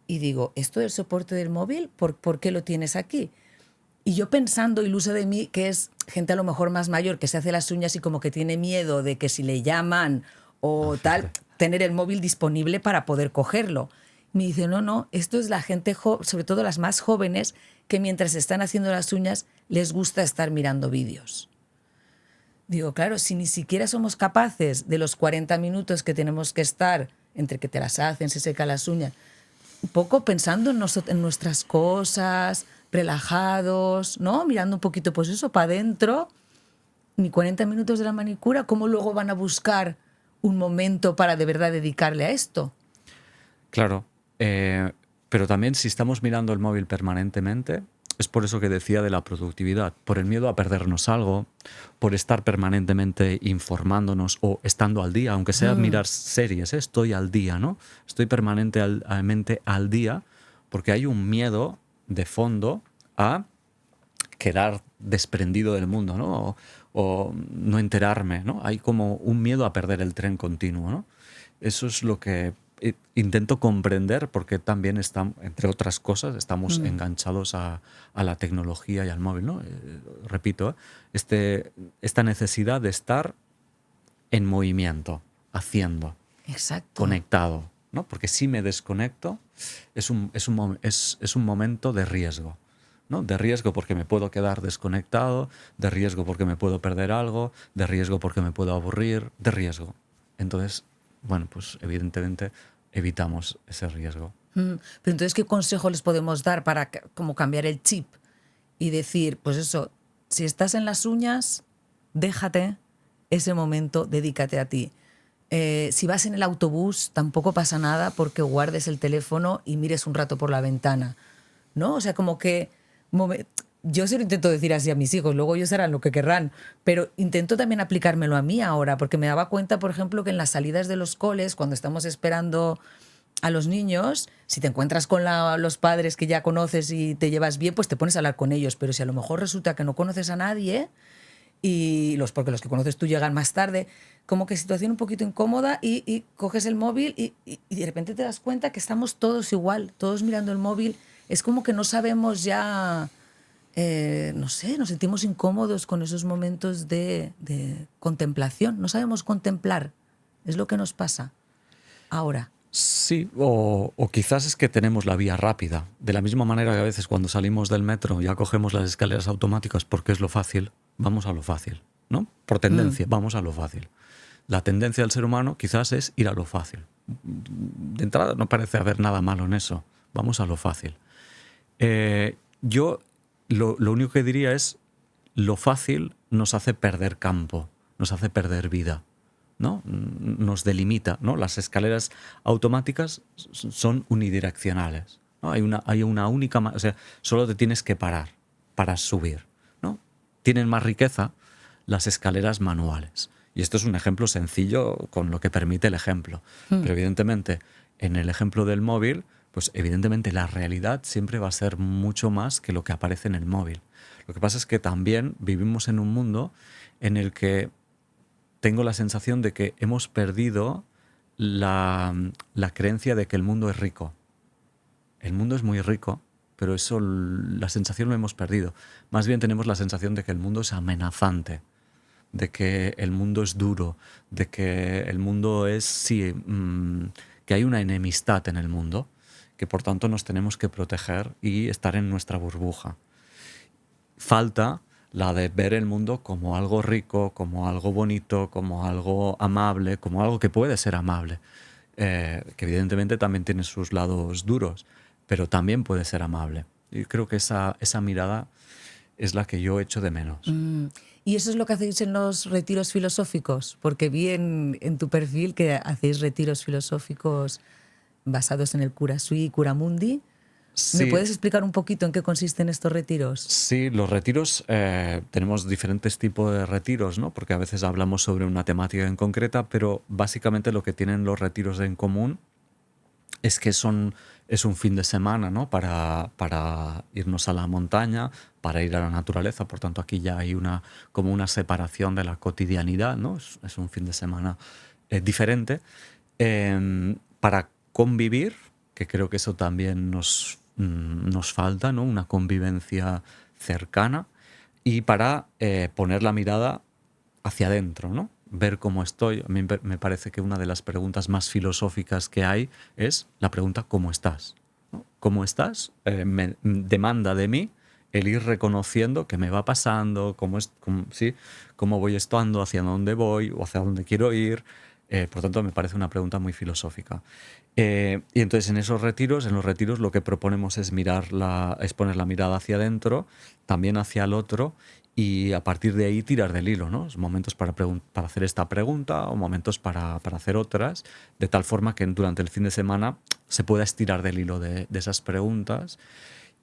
Y digo, ¿esto del soporte del móvil? ¿Por qué lo tienes aquí? Y yo pensando, iluso de mí, que es gente a lo mejor más mayor que se hace las uñas y como que tiene miedo de que si le llaman o tal, tener el móvil disponible para poder cogerlo. Me dice, no, esto es la gente, sobre todo las más jóvenes, que mientras están haciendo las uñas les gusta estar mirando vídeos. Digo, claro, si ni siquiera somos capaces de los 40 minutos que tenemos que estar entre que te las hacen, se secan las uñas, un poco pensando en nuestras cosas, relajados, ¿no? Mirando un poquito, pues eso, para adentro, ni 40 minutos de la manicura, ¿cómo luego van a buscar un momento para de verdad dedicarle a esto? Claro, pero también si estamos mirando el móvil permanentemente, es por eso que decía de la productividad, por el miedo a perdernos algo, por estar permanentemente informándonos o estando al día, aunque sea mirar series, estoy al día, ¿no? Estoy permanentemente al día porque hay un miedo de fondo a quedar desprendido del mundo, ¿no? O no enterarme, ¿no? Hay como un miedo a perder el tren continuo, ¿no? Eso es lo que intento comprender porque también estamos, entre otras cosas, estamos enganchados a la tecnología y al móvil, ¿no? Repito, esta necesidad de estar en movimiento, haciendo, Exacto. conectado, ¿no? Porque si me desconecto es un momento de riesgo, ¿no? De riesgo porque me puedo quedar desconectado, de riesgo porque me puedo perder algo, de riesgo porque me puedo aburrir, de riesgo. Entonces, bueno, pues evidentemente evitamos ese riesgo. Pero entonces, ¿qué consejo les podemos dar para como cambiar el chip y decir, pues eso, si estás en las uñas, déjate ese momento, dedícate a ti? Si vas en el autobús, tampoco pasa nada porque guardes el teléfono y mires un rato por la ventana, ¿no? O sea, como que yo se lo intento decir así a mis hijos, luego ellos harán lo que querrán, pero intento también aplicármelo a mí ahora, porque me daba cuenta, por ejemplo, que en las salidas de los coles, cuando estamos esperando a los niños, si te encuentras con los padres que ya conoces y te llevas bien, pues te pones a hablar con ellos, pero si a lo mejor resulta que no conoces a nadie, porque los que conoces tú llegan más tarde, como que situación un poquito incómoda y coges el móvil y de repente te das cuenta que estamos todos igual, todos mirando el móvil. Es como que no sabemos ya, no sé, nos sentimos incómodos con esos momentos de contemplación. No sabemos contemplar, es lo que nos pasa ahora. Sí, o quizás es que tenemos la vía rápida. De la misma manera que a veces cuando salimos del metro ya cogemos las escaleras automáticas porque es lo fácil, vamos a lo fácil, ¿no? Por tendencia, vamos a lo fácil. La tendencia del ser humano quizás es ir a lo fácil. De entrada no parece haber nada malo en eso, vamos a lo fácil. Yo lo único que diría es, lo fácil nos hace perder campo, nos hace perder vida, ¿no? Nos delimita, ¿no? Las escaleras automáticas son unidireccionales, ¿no? Hay una única, o sea, solo te tienes que parar para subir, ¿no? Tienen más riqueza las escaleras manuales. Y esto es un ejemplo sencillo con lo que permite el ejemplo. Pero evidentemente, en el ejemplo del móvil, pues evidentemente la realidad siempre va a ser mucho más que lo que aparece en el móvil. Lo que pasa es que también vivimos en un mundo en el que tengo la sensación de que hemos perdido la creencia de que el mundo es rico. El mundo es muy rico, pero eso, la sensación lo hemos perdido. Más bien tenemos la sensación de que el mundo es amenazante, de que el mundo es duro, de que el mundo es, sí, que hay una enemistad en el mundo, que por tanto nos tenemos que proteger y estar en nuestra burbuja. Falta la de ver el mundo como algo rico, como algo bonito, como algo amable, como algo que puede ser amable, que evidentemente también tiene sus lados duros, pero también puede ser amable. Y creo que esa mirada es la que yo echo de menos. ¿Y eso es lo que hacéis en los retiros filosóficos? Porque vi en tu perfil que hacéis retiros filosóficos basados en el Cura Sui y Cura Mundi. Sí. ¿Me puedes explicar un poquito en qué consisten estos retiros? Sí, los retiros, tenemos diferentes tipos de retiros, ¿no? Porque a veces hablamos sobre una temática en concreta, pero básicamente lo que tienen los retiros en común es que es un fin de semana, ¿no? Para irnos a la montaña, para ir a la naturaleza. Por tanto, aquí ya hay como una separación de la cotidianidad, ¿no? Es un fin de semana diferente. Para convivir, que creo que eso también nos falta, ¿no? Una convivencia cercana. Y para poner la mirada hacia adentro, ¿no? ver cómo estoy. A mí me parece que una de las preguntas más filosóficas que hay es la pregunta ¿cómo estás? ¿No? ¿Cómo estás? Me demanda de mí el ir reconociendo qué me va pasando, cómo voy estando, hacia dónde voy o hacia dónde quiero ir. Por tanto, me parece una pregunta muy filosófica. Y entonces en los retiros lo que proponemos es es poner la mirada hacia adentro, también hacia el otro, y a partir de ahí tirar del hilo, ¿no? Momentos para hacer esta pregunta o momentos para hacer otras, de tal forma que durante el fin de semana se pueda estirar del hilo de esas preguntas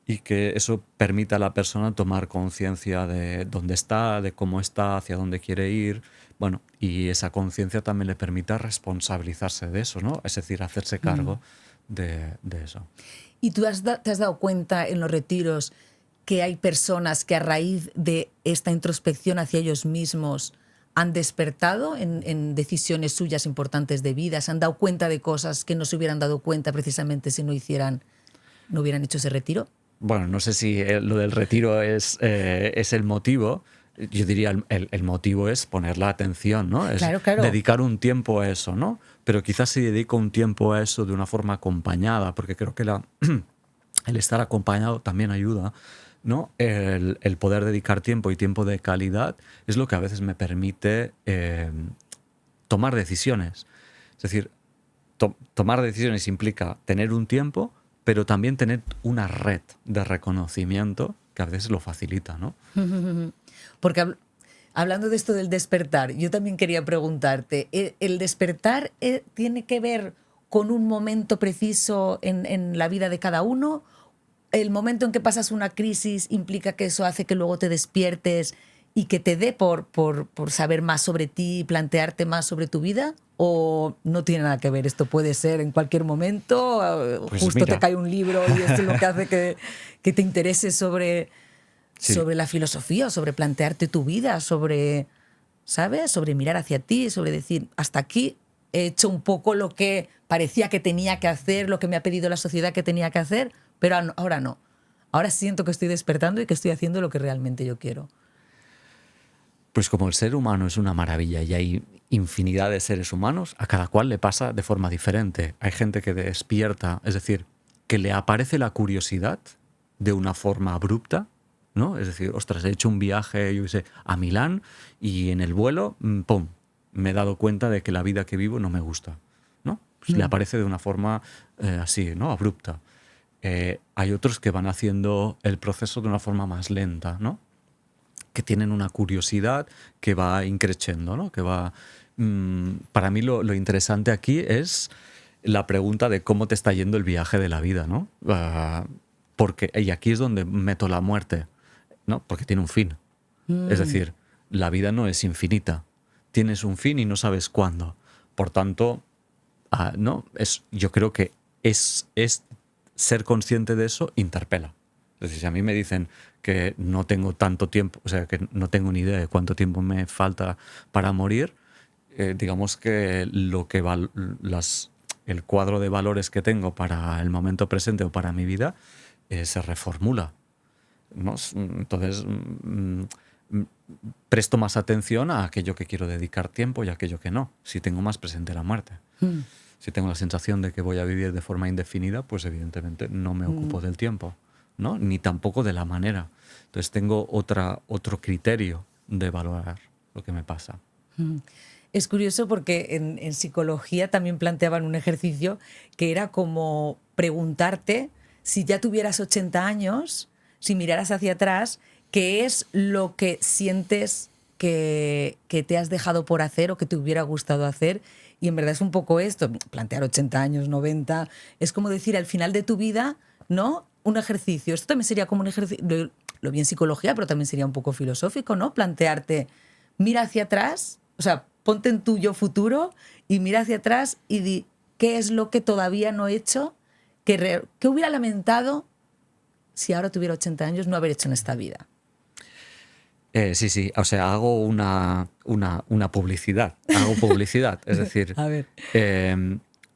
y que eso permita a la persona tomar conciencia de dónde está, de cómo está, hacia dónde quiere ir. Bueno, y esa conciencia también le permita responsabilizarse de eso, ¿no? Es decir, hacerse cargo de eso. ¿Y tú te has dado cuenta en los retiros que hay personas que a raíz de esta introspección hacia ellos mismos han despertado en decisiones suyas importantes de vida? ¿Se han dado cuenta de cosas que no se hubieran dado cuenta precisamente si no hubieran hecho ese retiro? Bueno, no sé si lo del retiro es el motivo. Yo diría el motivo es poner la atención, ¿no? Es Claro. dedicar un tiempo a eso, ¿no? Pero quizás si dedico un tiempo a eso de una forma acompañada, porque creo que el estar acompañado también ayuda, ¿no? El poder dedicar tiempo y tiempo de calidad es lo que a veces me permite tomar decisiones. Es decir, tomar decisiones implica tener un tiempo, pero también tener una red de reconocimiento que a veces lo facilita, ¿no? Porque hablando de esto del despertar, yo también quería preguntarte, ¿el despertar tiene que ver con un momento preciso en la vida de cada uno? ¿El momento en que pasas una crisis implica que eso hace que luego te despiertes y que te dé por saber más sobre ti y plantearte más sobre tu vida? ¿O no tiene nada que ver? Esto puede ser en cualquier momento, Pues justo mira. te cae un libro y esto es lo que hace que te intereses sobre la filosofía, sobre plantearte tu vida, ¿sabes? Sobre mirar hacia ti, sobre decir, hasta aquí he hecho un poco lo que parecía que tenía que hacer, lo que me ha pedido la sociedad que tenía que hacer, pero ahora no. Ahora siento que estoy despertando y que estoy haciendo lo que realmente yo quiero. Pues como el ser humano es una maravilla y hay infinidad de seres humanos, a cada cual le pasa de forma diferente. Hay gente que despierta, es decir, que le aparece la curiosidad de una forma abrupta, ¿no? Es decir, ostras, he hecho un viaje, yo qué sé, a Milán y en el vuelo, ¡pum!, me he dado cuenta de que la vida que vivo no me gusta, ¿no? Pues le aparece de una forma así, ¿no? Abrupta. Hay otros que van haciendo el proceso de una forma más lenta, ¿no? Que tienen una curiosidad que va increciendo, ¿no? Que va. Para mí lo interesante aquí es la pregunta de cómo te está yendo el viaje de la vida, ¿no? Y aquí es donde meto la muerte, ¿no? Porque tiene un fin. Es decir, la vida no es infinita. Tienes un fin y no sabes cuándo. Por tanto, ¿no? Yo creo que es ser consciente de eso interpela. Es decir, si a mí me dicen que no tengo tanto tiempo, o sea, que no tengo ni idea de cuánto tiempo me falta para morir, digamos que el cuadro de valores que tengo para el momento presente o para mi vida se reformula, ¿no? Entonces, presto más atención a aquello que quiero dedicar tiempo y a aquello que no, si tengo más presente la muerte. Si tengo la sensación de que voy a vivir de forma indefinida, pues evidentemente no me ocupo del tiempo, ¿no? Ni tampoco de la manera. Entonces tengo otro criterio de valorar lo que me pasa. Es curioso porque en psicología también planteaban un ejercicio que era como preguntarte si ya tuvieras 80 años, si miraras hacia atrás, ¿qué es lo que sientes que te has dejado por hacer o que te hubiera gustado hacer? Y en verdad es un poco esto, plantear 80 años, 90, es como decir al final de tu vida, ¿no? Un ejercicio. Esto también sería como un ejercicio, lo vi en psicología, pero también sería un poco filosófico, ¿no? Plantearte, mira hacia atrás, o sea, ponte en tu yo futuro y mira hacia atrás y di, ¿qué es lo que todavía no he hecho que hubiera lamentado si ahora tuviera 80 años no haber hecho en esta vida? Sí, o sea, hago una publicidad. Hago publicidad, es decir, A ver.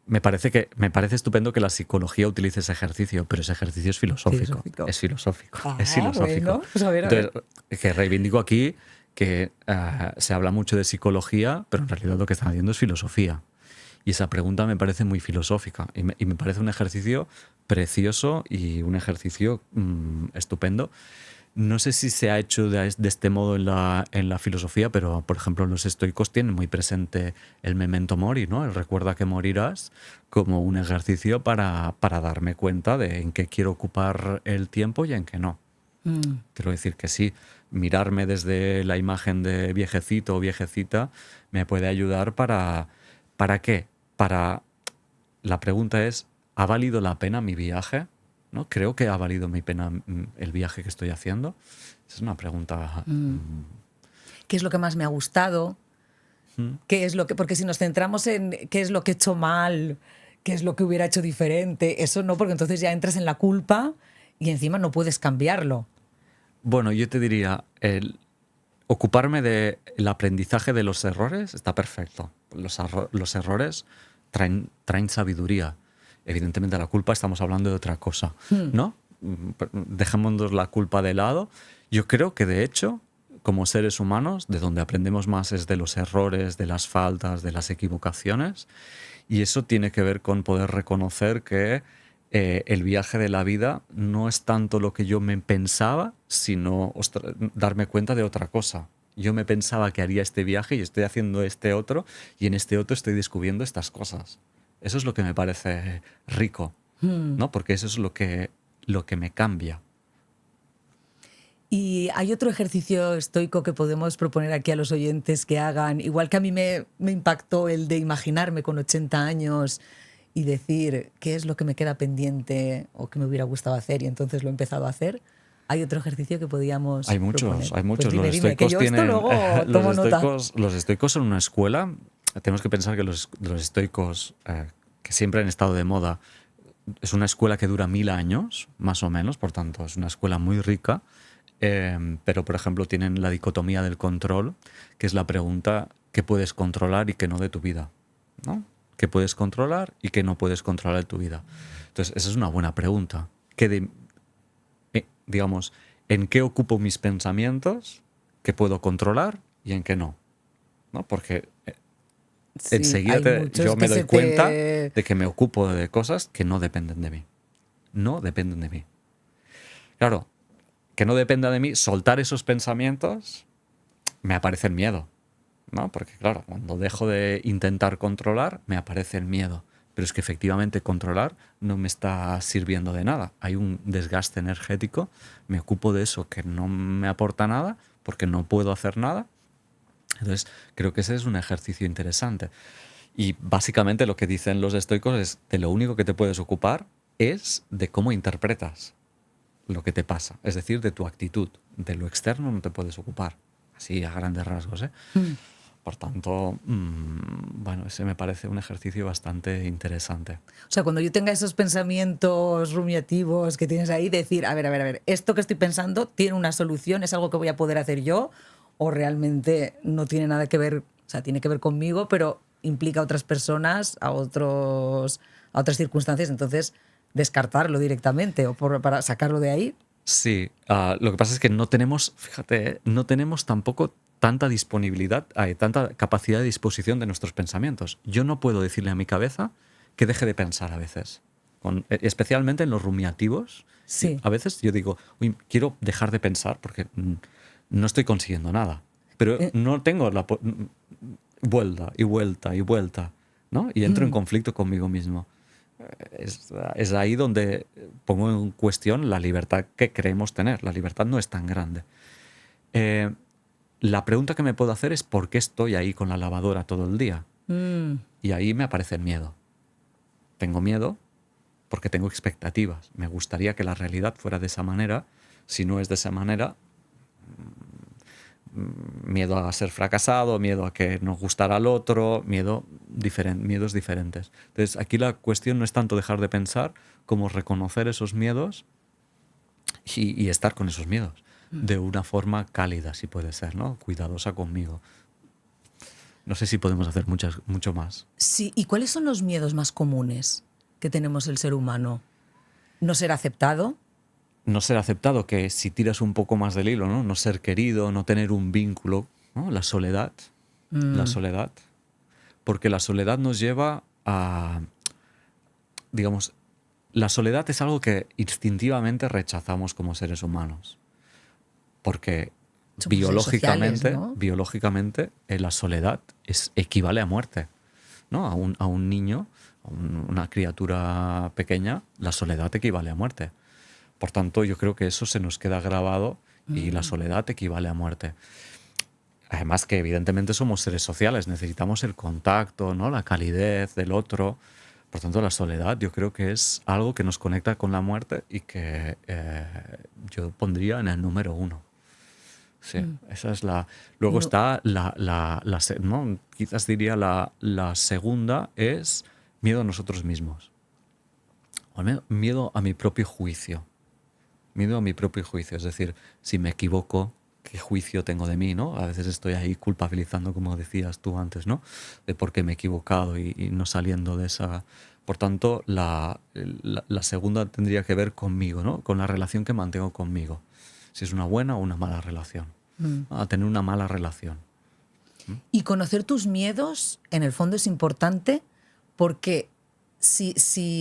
me parece estupendo que la psicología utilice ese ejercicio, pero ese ejercicio es filosófico. Es filosófico. Ah, es filosófico. bueno, pues a ver. Entonces, que reivindico aquí que se habla mucho de psicología, pero en realidad lo que están haciendo es filosofía. Y esa pregunta me parece muy filosófica y me parece un ejercicio precioso y un ejercicio estupendo. No sé si se ha hecho de este modo en la filosofía, pero por ejemplo los estoicos tienen muy presente el memento mori, ¿no? El recuerda que morirás, como un ejercicio para darme cuenta de en qué quiero ocupar el tiempo y en qué no. Quiero decir que sí, mirarme desde la imagen de viejecito o viejecita me puede ayudar ¿para qué? La pregunta es, ¿ha valido la pena mi viaje? ¿No? Creo que ha valido mi pena el viaje que estoy haciendo. Esa es una pregunta. ¿Qué es lo que más me ha gustado? ¿Qué es lo que, porque si nos centramos en qué es lo que he hecho mal, qué es lo que hubiera hecho diferente, eso no, porque entonces ya entras en la culpa y encima no puedes cambiarlo. Bueno, yo te diría, ocuparme del aprendizaje de los errores está perfecto. Los errores traen sabiduría. Evidentemente la culpa estamos hablando de otra cosa, ¿no? Dejémonos la culpa de lado. Yo creo que de hecho, como seres humanos, de donde aprendemos más es de los errores, de las faltas, de las equivocaciones. Y eso tiene que ver con poder reconocer que el viaje de la vida no es tanto lo que yo me pensaba, sino darme cuenta de otra cosa. Yo me pensaba que haría este viaje y estoy haciendo este otro, y en este otro estoy descubriendo estas cosas. Eso es lo que me parece rico, ¿no? Porque eso es lo que me cambia. Y hay otro ejercicio estoico que podemos proponer aquí a los oyentes que hagan, igual que a mí me impactó el de imaginarme con 80 años y decir qué es lo que me queda pendiente o que me hubiera gustado hacer y entonces lo he empezado a hacer. Hay otro ejercicio que podíamos Hay muchos, proponer. hay muchos. Pues Los estoicos que yo tienen. esto luego tomo nota. Los estoicos son una escuela. Tenemos que pensar que los estoicos, que siempre han estado de moda, es una escuela que dura 1000 años, más o menos, por tanto, es una escuela muy rica. Pero, por ejemplo, tienen la dicotomía del control, que es la pregunta qué puedes controlar y qué no de tu vida, ¿no? ¿Qué puedes controlar y qué no puedes controlar de tu vida? Entonces, esa es una buena pregunta. Digamos, ¿en qué ocupo mis pensamientos? ¿Qué puedo controlar y en qué no? ¿No? Porque Sí, enseguida yo me doy cuenta de que me ocupo de cosas que no dependen de mí. No dependen de mí. Claro, que no dependa de mí, soltar esos pensamientos, me aparece el miedo, ¿no? Porque claro, cuando dejo de intentar controlar, me aparece el miedo. Pero es que efectivamente controlar no me está sirviendo de nada. Hay un desgaste energético, me ocupo de eso que no me aporta nada porque no puedo hacer nada. Entonces, creo que ese es un ejercicio interesante. Y básicamente lo que dicen los estoicos es de lo único que te puedes ocupar es de cómo interpretas lo que te pasa, es decir, de tu actitud. De lo externo no te puedes ocupar, así a grandes rasgos, ¿eh? Por tanto, bueno, ese me parece un ejercicio bastante interesante. O sea, cuando yo tenga esos pensamientos rumiativos que tienes ahí, decir, a ver, esto que estoy pensando tiene una solución, es algo que voy a poder hacer yo o realmente no tiene nada que ver, o sea, tiene que ver conmigo, pero implica a otras personas, a otras circunstancias, entonces descartarlo directamente o para sacarlo de ahí. Sí, lo que pasa es que no tenemos, fíjate, no tenemos tampoco tanta disponibilidad, tanta capacidad de disposición de nuestros pensamientos. Yo no puedo decirle a mi cabeza que deje de pensar a veces, especialmente en los rumiativos. Sí. A veces yo digo, uy, quiero dejar de pensar porque no estoy consiguiendo nada, pero no tengo la vuelta y vuelta y vuelta, ¿no? Y entro en conflicto conmigo mismo. Es ahí donde pongo en cuestión la libertad que creemos tener. La libertad no es tan grande. La pregunta que me puedo hacer es ¿por qué estoy ahí con la lavadora todo el día? Y ahí me aparece el miedo. Tengo miedo porque tengo expectativas. Me gustaría que la realidad fuera de esa manera. Si no es de esa manera, miedo a ser fracasado, miedo a que no gustara al otro, miedos diferentes. Entonces, aquí la cuestión no es tanto dejar de pensar como reconocer esos miedos y estar con esos miedos de una forma cálida, si puede ser, ¿no? Cuidadosa conmigo. No sé si podemos hacer mucho más. Sí, ¿y cuáles son los miedos más comunes que tenemos el ser humano? ¿No ser aceptado? no ser aceptado, que si tiras un poco más del hilo, ¿no? No ser querido, no tener un vínculo, ¿no? La soledad, porque la soledad nos lleva a, digamos, la soledad es algo que instintivamente rechazamos como seres humanos, porque Somos seres sociales, ¿no? biológicamente la soledad equivale a muerte, ¿no? A un niño, una criatura pequeña, la soledad equivale a muerte. Por tanto, yo creo que eso se nos queda grabado y la soledad equivale a muerte. Además que evidentemente somos seres sociales, necesitamos el contacto, ¿no? La calidez del otro. Por tanto, la soledad yo creo que es algo que nos conecta con la muerte y que yo pondría en el número 1. Sí, esa es la... Luego está ¿no? Quizás diría la segunda es miedo a nosotros mismos. O miedo a mi propio juicio. Miedo a mi propio juicio. Es decir, si me equivoco, ¿qué juicio tengo de mí, ¿no? A veces estoy ahí culpabilizando, como decías tú antes, ¿no? De por qué me he equivocado y no saliendo de esa... Por tanto, la segunda tendría que ver conmigo, ¿no? Con la relación que mantengo conmigo. Si es una buena o una mala relación. A tener una mala relación. Y conocer tus miedos, en el fondo, es importante porque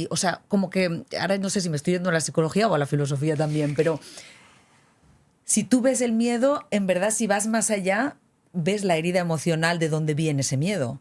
o sea, como que, ahora no sé si me estoy yendo a la psicología o a la filosofía también, pero si tú ves el miedo, en verdad, si vas más allá, ves la herida emocional de dónde viene ese miedo.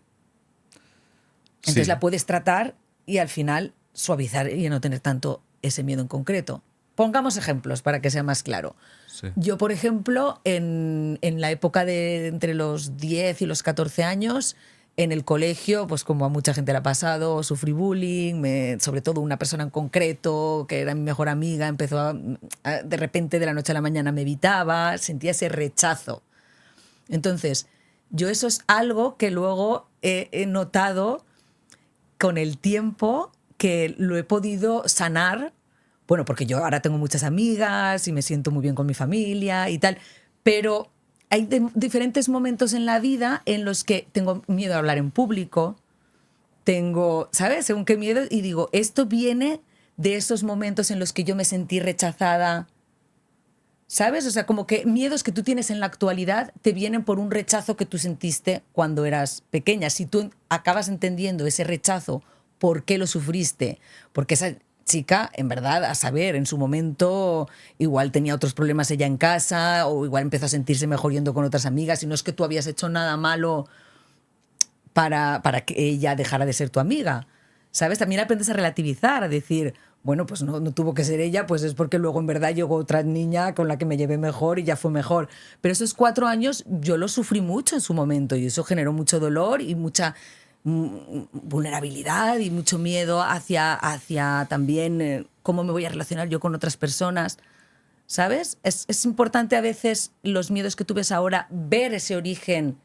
Entonces Sí. la puedes tratar y al final suavizar y no tener tanto ese miedo en concreto. Pongamos ejemplos para que sea más claro. Sí. Yo, por ejemplo, en la época de entre los 10 y los 14 años, en el colegio, pues como a mucha gente le ha pasado, sufrí bullying, sobre todo una persona en concreto, que era mi mejor amiga, empezó de repente de la noche a la mañana me evitaba, sentía ese rechazo. Entonces, yo eso es algo que luego he notado con el tiempo, que lo he podido sanar. Bueno, porque yo ahora tengo muchas amigas y me siento muy bien con mi familia y tal, pero hay diferentes momentos en la vida en los que tengo miedo a hablar en público, tengo, ¿sabes? Según qué miedo, y digo, esto viene de esos momentos en los que yo me sentí rechazada, ¿sabes? O sea, como que miedos que tú tienes en la actualidad te vienen por un rechazo que tú sentiste cuando eras pequeña. Si tú acabas entendiendo ese rechazo, ¿por qué lo sufriste? Porque esa chica, en verdad, a saber, en su momento igual tenía otros problemas ella en casa o igual empezó a sentirse mejor yendo con otras amigas y no es que tú habías hecho nada malo para que ella dejara de ser tu amiga, ¿sabes? También aprendes a relativizar, a decir, bueno, pues no tuvo que ser ella, pues es porque luego en verdad llegó otra niña con la que me llevé mejor y ya fue mejor. Pero esos 4 años yo lo sufrí mucho en su momento y eso generó mucho dolor y mucha vulnerabilidad y mucho miedo hacia también cómo me voy a relacionar yo con otras personas, ¿sabes? Es importante a veces los miedos que tú ves ahora, ver ese origen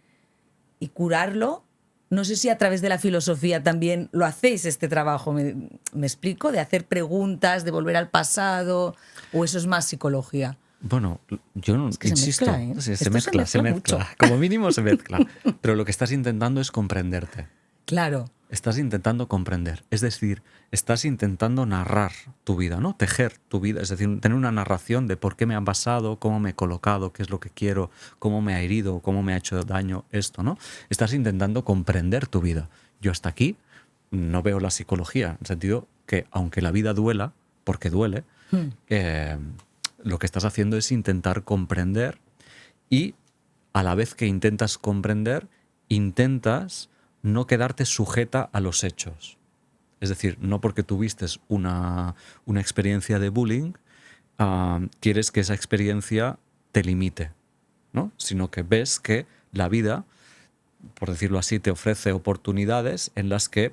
y curarlo. No sé si a través de la filosofía también lo hacéis este trabajo, ¿me explico? De hacer preguntas, de volver al pasado, o eso es más psicología. Bueno, yo no, Es que insisto, se mezcla, ¿eh? sí, Esto se mezcla mucho. Como mínimo se mezcla. Pero lo que estás intentando es comprenderte. Claro. Estás intentando comprender. Es decir, estás intentando narrar tu vida, ¿no? Tejer tu vida. Es decir, tener una narración de por qué me han pasado, cómo me he colocado, qué es lo que quiero, cómo me ha herido, cómo me ha hecho daño esto, ¿no? Estás intentando comprender tu vida. Yo hasta aquí no veo la psicología, en el sentido que aunque la vida duela, porque duele, lo que estás haciendo es intentar comprender y a la vez que intentas comprender, intentas no quedarte sujeta a los hechos. Es decir, no porque tuviste una experiencia de bullying, quieres que esa experiencia te limite, ¿no? Sino que ves que la vida, por decirlo así, te ofrece oportunidades en las que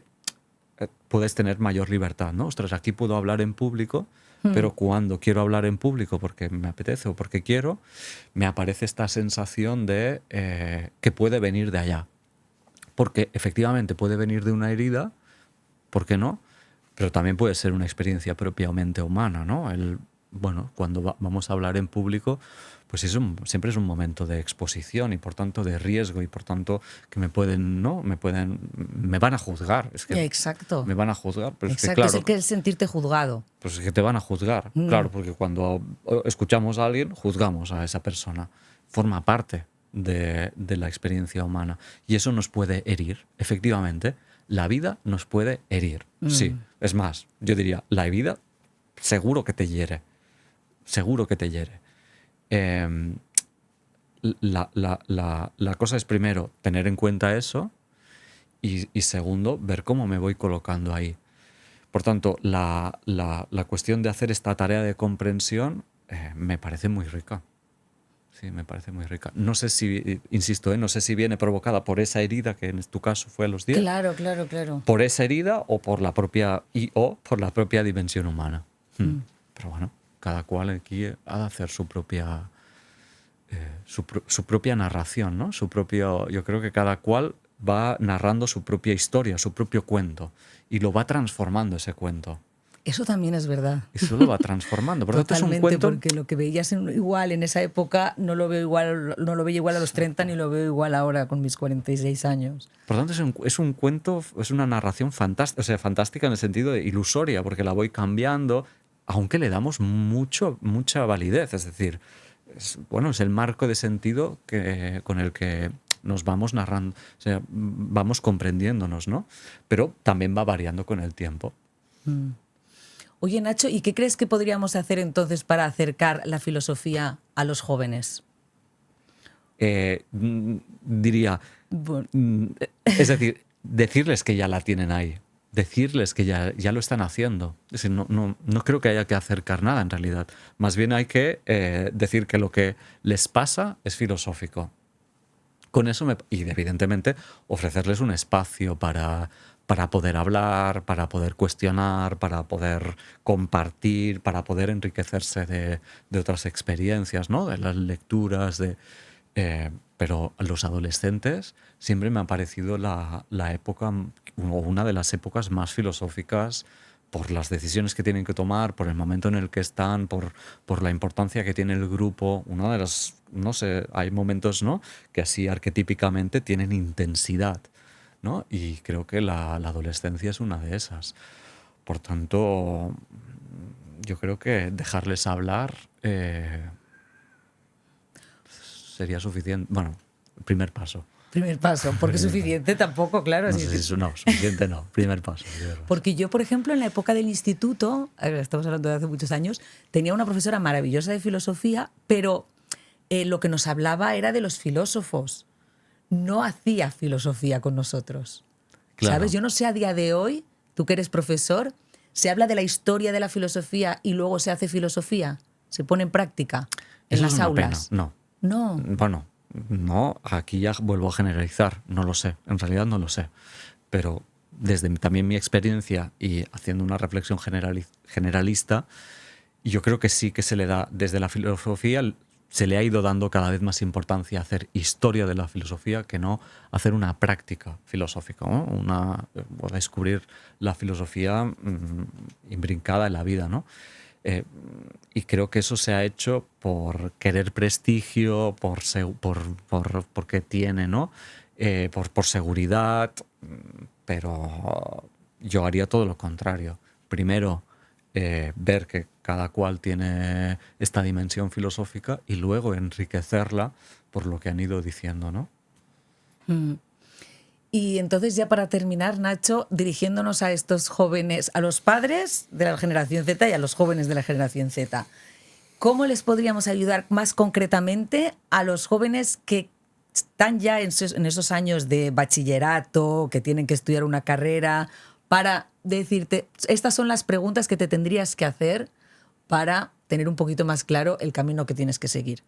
puedes tener mayor libertad, ¿no? Ostras, aquí puedo hablar en público, pero cuando quiero hablar en público porque me apetece o porque quiero, me aparece esta sensación de que puede venir de allá. Porque efectivamente puede venir de una herida, ¿por qué no? Pero también puede ser una experiencia propiamente humana, ¿no? bueno, cuando vamos a hablar en público, pues siempre es un momento de exposición y por tanto de riesgo y por tanto que me pueden, ¿no? Me van a juzgar. Es que Exacto. me van a juzgar, pero es que Exacto, es claro, el que es sentirte juzgado. pues es que te van a juzgar, claro, porque cuando escuchamos a alguien, juzgamos a esa persona. Forma parte de la experiencia humana y eso nos puede herir, efectivamente. La vida nos puede herir, sí. Es más, yo diría, la vida seguro que te hiere. Seguro que te hiere. La cosa es primero tener en cuenta eso y segundo ver cómo me voy colocando ahí. Por tanto, la cuestión de hacer esta tarea de comprensión me parece muy rica. Sí, me parece muy rica. No sé si, insisto, no sé si viene provocada por esa herida que en tu caso fue a los 10. Claro, claro, claro. Por esa herida o por la propia por la propia dimensión humana. Pero bueno, cada cual aquí ha de hacer su propia su propia narración, ¿no? Yo creo que cada cual va narrando su propia historia, su propio cuento y lo va transformando ese cuento. Eso también es verdad. Eso lo va transformando. Por tanto, es un Totalmente, cuento. porque lo que veías igual en esa época no lo veo igual, no lo veía igual a los 30 ni lo veo igual ahora con mis 46 años. Por tanto, es un cuento, es una narración fantástica, o sea, fantástica en el sentido de ilusoria, porque la voy cambiando, aunque le damos mucha validez. Es decir, es el marco de sentido con el que nos vamos narrando, o sea, vamos comprendiéndonos, ¿no? Pero también va variando con el tiempo. Oye, Nacho, ¿y qué crees que podríamos hacer entonces para acercar la filosofía a los jóvenes? Diría, Bueno, es decir, decirles que ya la tienen ahí, decirles que ya lo están haciendo. Es decir, no creo que haya que acercar nada en realidad. Más bien hay que decir que lo que les pasa es filosófico. Con eso, y evidentemente, ofrecerles un espacio para poder hablar, para poder cuestionar, para poder compartir, para poder enriquecerse de otras experiencias, ¿no? De las lecturas, pero a los adolescentes siempre me ha parecido la época, o una de las épocas más filosóficas por las decisiones que tienen que tomar, por el momento en el que están, por la importancia que tiene el grupo. Una de las, no sé, hay momentos, ¿no?, que así arquetípicamente tienen intensidad, ¿no? Y creo que la adolescencia es una de esas. Por tanto, yo creo que dejarles hablar sería suficiente. Bueno, primer paso. primer paso, porque suficiente tampoco, claro. No Sí, sé si no, suficiente no. Primer paso. porque yo, por ejemplo, en la época del instituto, estamos hablando de hace muchos años, tenía una profesora maravillosa de filosofía, pero lo que nos hablaba era de los filósofos. No hacía filosofía con nosotros. Claro. ¿Sabes? Yo no sé a día de hoy, tú que eres profesor, ¿se habla de la historia de la filosofía y luego se hace filosofía? ¿Se pone en práctica en Eso las es una aulas? pena. No. No. Bueno, no, aquí ya vuelvo a generalizar, no lo sé, en realidad no lo sé, pero desde también mi experiencia y haciendo una reflexión generalista, yo creo que sí que se le da, desde la filosofía, se le ha ido dando cada vez más importancia a hacer historia de la filosofía que no hacer una práctica filosófica, ¿no? O descubrir la filosofía imbrincada en la vida, ¿no? Y creo que eso se ha hecho por querer prestigio, porque tiene, ¿no? Por seguridad, pero yo haría todo lo contrario. Primero, ver que cada cual tiene esta dimensión filosófica y luego enriquecerla por lo que han ido diciendo, ¿no? Y entonces, ya para terminar, Nacho, dirigiéndonos a estos jóvenes, a los padres de la generación Z y a los jóvenes de la generación Z, ¿cómo les podríamos ayudar más concretamente a los jóvenes que están ya en esos años de bachillerato, que tienen que estudiar una carrera, para decirte, estas son las preguntas que te tendrías que hacer para tener un poquito más claro el camino que tienes que seguir?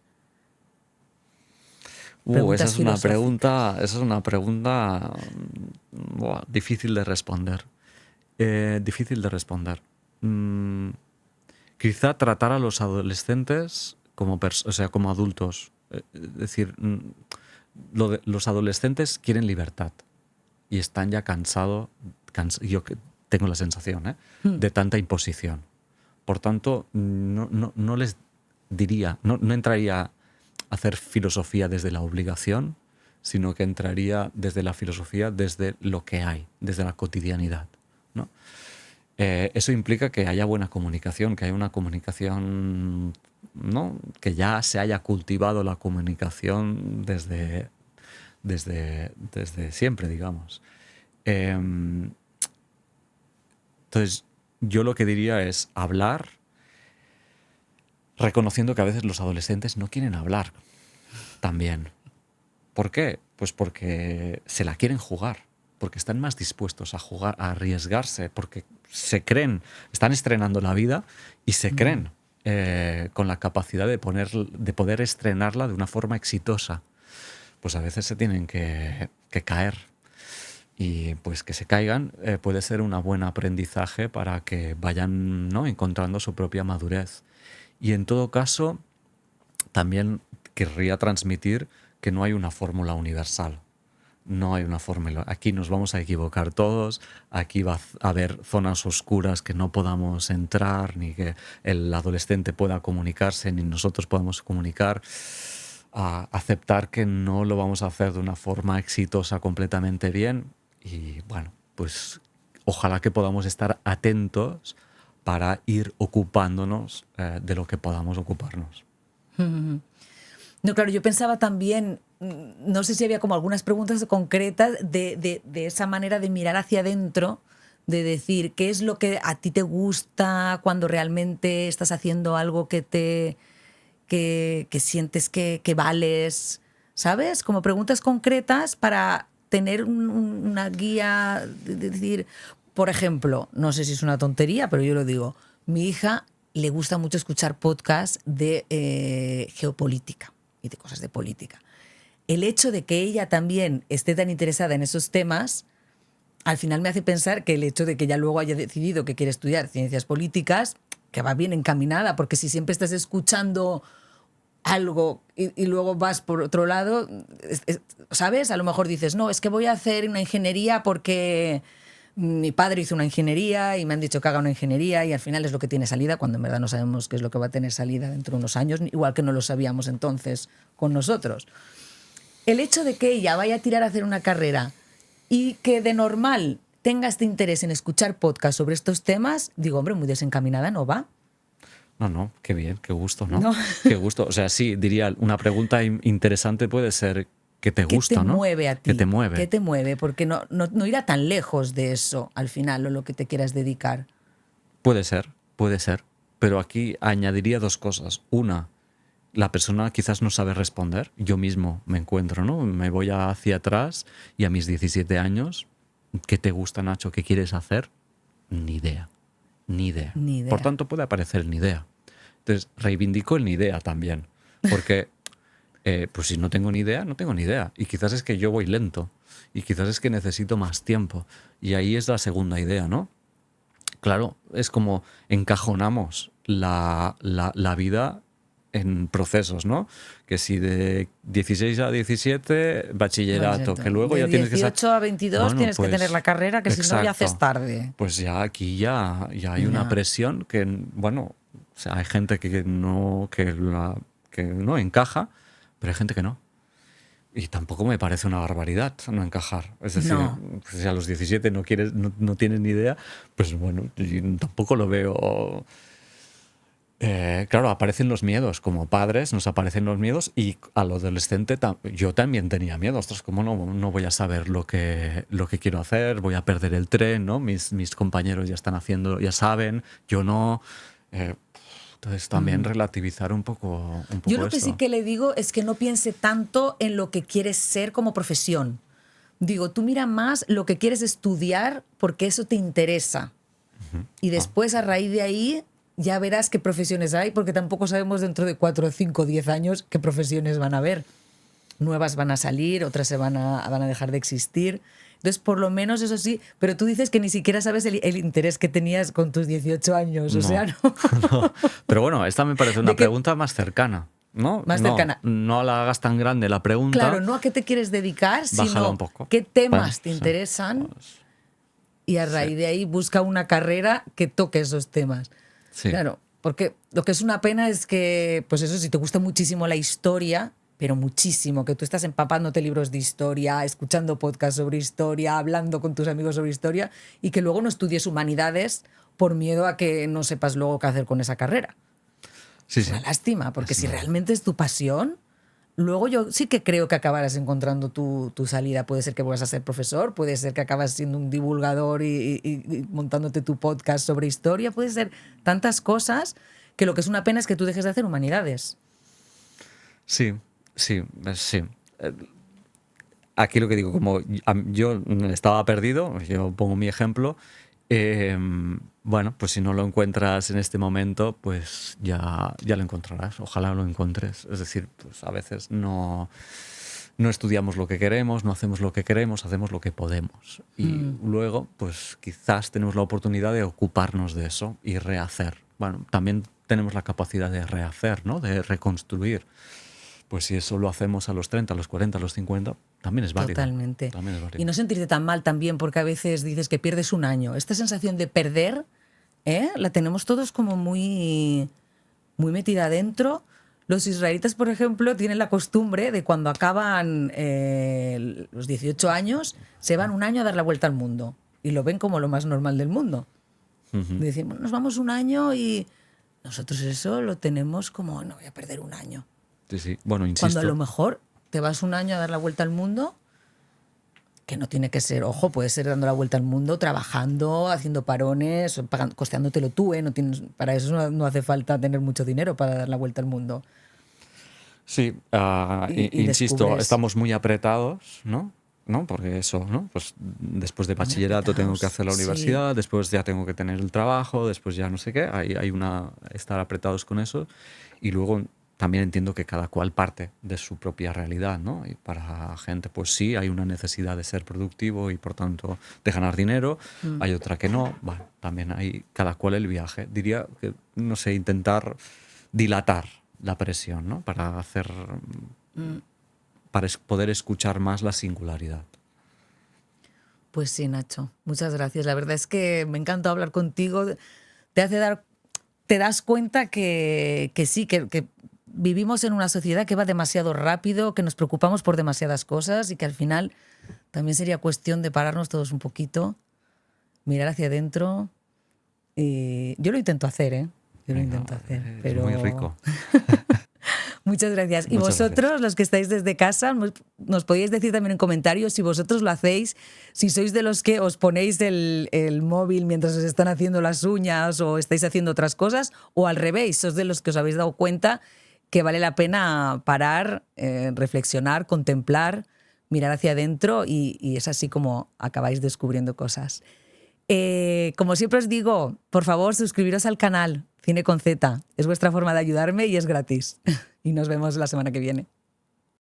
Esa es una pregunta difícil de responder. Difícil de responder. Quizá tratar a los adolescentes como adultos. Es decir, los adolescentes quieren libertad y están ya cansados, yo tengo la sensación, de tanta imposición. Por tanto, no les diría, no entraría a hacer filosofía desde la obligación, sino que entraría desde la filosofía, desde lo que hay, desde la cotidianidad, ¿no? Eso implica que haya buena comunicación, que haya una comunicación, ¿no? Que ya se haya cultivado la comunicación desde siempre, digamos. Entonces, yo lo que diría es hablar, reconociendo que a veces los adolescentes no quieren hablar también. ¿Por qué? Pues porque se la quieren jugar, porque están más dispuestos a jugar, a arriesgarse, porque se creen, están estrenando la vida y se creen con la capacidad de poder estrenarla de una forma exitosa. Pues a veces se tienen que caer. Y pues que se caigan puede ser un buen aprendizaje para que vayan, ¿no?, encontrando su propia madurez. Y en todo caso, también querría transmitir que no hay una fórmula universal. No hay una fórmula. Aquí nos vamos a equivocar todos, aquí va a haber zonas oscuras que no podamos entrar, ni que el adolescente pueda comunicarse, ni nosotros podamos comunicar. A aceptar que no lo vamos a hacer de una forma exitosa completamente bien. Y bueno, pues ojalá que podamos estar atentos para ir ocupándonos de lo que podamos ocuparnos. No, claro, yo pensaba también, no sé si había como algunas preguntas concretas de esa manera de mirar hacia adentro, de decir qué es lo que a ti te gusta cuando realmente estás haciendo algo que sientes que vales, ¿sabes? Como preguntas concretas para tener una guía, de decir, por ejemplo, no sé si es una tontería, pero yo lo digo, mi hija le gusta mucho escuchar podcasts de geopolítica y de cosas de política. El hecho de que ella también esté tan interesada en esos temas, al final me hace pensar que el hecho de que ella luego haya decidido que quiere estudiar ciencias políticas, que va bien encaminada, porque si siempre estás escuchando algo y luego vas por otro lado, ¿sabes? A lo mejor dices, no, es que voy a hacer una ingeniería porque mi padre hizo una ingeniería y me han dicho que haga una ingeniería y al final es lo que tiene salida, cuando en verdad no sabemos qué es lo que va a tener salida dentro de unos años, igual que no lo sabíamos entonces con nosotros. El hecho de que ella vaya a tirar a hacer una carrera y que de normal tenga este interés en escuchar podcasts sobre estos temas, digo, hombre, muy desencaminada no va. No, qué bien, qué gusto, ¿no? No. Qué gusto. O sea, sí, diría, una pregunta interesante puede ser ¿qué te gusta, ¿Qué te no? mueve a ti? ¿Qué te mueve? ¿Qué te mueve? Porque no irá tan lejos de eso al final o lo que te quieras dedicar. Puede ser. Pero aquí añadiría dos cosas. Una, la persona quizás no sabe responder. Yo mismo me encuentro, ¿no? Me voy hacia atrás y a mis 17 años, ¿qué te gusta, Nacho? ¿Qué quieres hacer? Ni idea. Por tanto, puede aparecer ni idea. Entonces, reivindico el ni idea también. Porque, pues si no tengo ni idea, no tengo ni idea. Y quizás es que yo voy lento. Y quizás es que necesito más tiempo. Y ahí es la segunda idea, ¿no? Claro, es como encajonamos la vida en procesos, ¿no? Que si de 16 a 17, bachillerato, que luego ya tienes que... De 18 a 22 tienes que tener la carrera, que si no ya haces tarde. Pues ya aquí ya hay una presión que, bueno, o sea, hay gente que no encaja, pero hay gente que no. Y tampoco me parece una barbaridad no encajar. Es decir, pues si a los 17 no tienes ni idea, pues bueno, yo tampoco lo veo... claro, aparecen los miedos. Como padres nos aparecen los miedos y al adolescente yo también tenía miedo. Ostras, ¿cómo no voy a saber lo que quiero hacer? Voy a perder el tren, ¿no? Mis compañeros ya están haciendo, ya saben, yo no... Entonces también relativizar un poco Yo lo que sí que le digo es que no piense tanto en lo que quieres ser como profesión. Digo, tú mira más lo que quieres estudiar porque eso te interesa. Y después a raíz de ahí ya verás qué profesiones hay, porque tampoco sabemos dentro de 4, 5, 10 años qué profesiones van a haber. Nuevas van a salir, otras van a dejar de existir. Entonces, por lo menos eso sí, pero tú dices que ni siquiera sabes el interés que tenías con tus 18 años, o sea, ¿no? No. Pero bueno, esta me parece una pregunta más cercana, ¿no? Más cercana. No la hagas tan grande la pregunta. Claro, no a qué te quieres dedicar, sino un poco. qué temas te interesan y a raíz de ahí busca una carrera que toque esos temas. Sí. Claro, porque lo que es una pena es que, pues eso, si te gusta muchísimo la historia, pero muchísimo, que tú estás empapándote libros de historia, escuchando podcasts sobre historia, hablando con tus amigos sobre historia, y que luego no estudies humanidades por miedo a que no sepas luego qué hacer con esa carrera. Sí, Es sí. una lástima, porque Es si una- realmente es tu pasión, luego yo sí que creo que acabarás encontrando tu salida. Puede ser que vuelvas a ser profesor, puede ser que acabas siendo un divulgador y montándote tu podcast sobre historia, puede ser tantas cosas que lo que es una pena es que tú dejes de hacer humanidades. Sí, sí, sí. Aquí lo que digo, como yo estaba perdido, yo pongo mi ejemplo, eh, bueno, pues si no lo encuentras en este momento, pues ya lo encontrarás, ojalá lo encuentres. Es decir, pues a veces no estudiamos lo que queremos, no hacemos lo que queremos, hacemos lo que podemos. Y luego, pues quizás tenemos la oportunidad de ocuparnos de eso y rehacer. Bueno, también tenemos la capacidad de rehacer, ¿no? De reconstruir. Pues si eso lo hacemos a los 30, a los 40, a los 50, también es válido. Totalmente. También es válido. Y no sentirte tan mal también, porque a veces dices que pierdes un año. Esta sensación de perder, la tenemos todos como muy, muy metida adentro. Los israelitas, por ejemplo, tienen la costumbre de cuando acaban los 18 años, se van un año a dar la vuelta al mundo. Y lo ven como lo más normal del mundo. Decimos, nos vamos un año y nosotros eso lo tenemos como, no voy a perder un año. Sí, sí. Bueno, Cuando a lo insisto. mejor te vas un año a dar la vuelta al mundo, que no tiene que ser, ojo, puede ser dando la vuelta al mundo, trabajando, haciendo parones, costeándotelo tú, ¿eh? No tienes, para eso no hace falta tener mucho dinero para dar la vuelta al mundo. Sí, Y insisto, descubres- estamos muy apretados, ¿no? ¿No? Porque eso, ¿no? Pues después de Muy bachillerato tengo que apretados, hacer la sí. universidad, después ya tengo que tener el trabajo, después ya no sé qué, hay estar apretados con eso. Y luego también entiendo que cada cual parte de su propia realidad, ¿no? Y para gente, pues sí, hay una necesidad de ser productivo y por tanto de ganar dinero, hay otra que no. Bueno, también hay cada cual el viaje. Diría que, no sé, intentar dilatar la presión, ¿no? Para hacer, para poder escuchar más la singularidad. Pues sí, Nacho, muchas gracias. La verdad es que me encanta hablar contigo. Te hace dar, te das cuenta que sí, que vivimos en una sociedad que va demasiado rápido, que nos preocupamos por demasiadas cosas y que al final también sería cuestión de pararnos todos un poquito, mirar hacia adentro. Y yo lo intento hacer, ¿eh? Yo lo Venga, intento hacer, es pero muy rico. muchas gracias. Y Muchas vosotros, gracias. los que estáis desde casa, nos podéis decir también en comentarios si vosotros lo hacéis, si sois de los que os ponéis el móvil mientras os están haciendo las uñas o estáis haciendo otras cosas, o al revés, sos de los que os habéis dado cuenta que vale la pena parar, reflexionar, contemplar, mirar hacia adentro y es así como acabáis descubriendo cosas. Como siempre os digo, por favor, suscribiros al canal Cine con Z. Es vuestra forma de ayudarme y es gratis. Y nos vemos la semana que viene.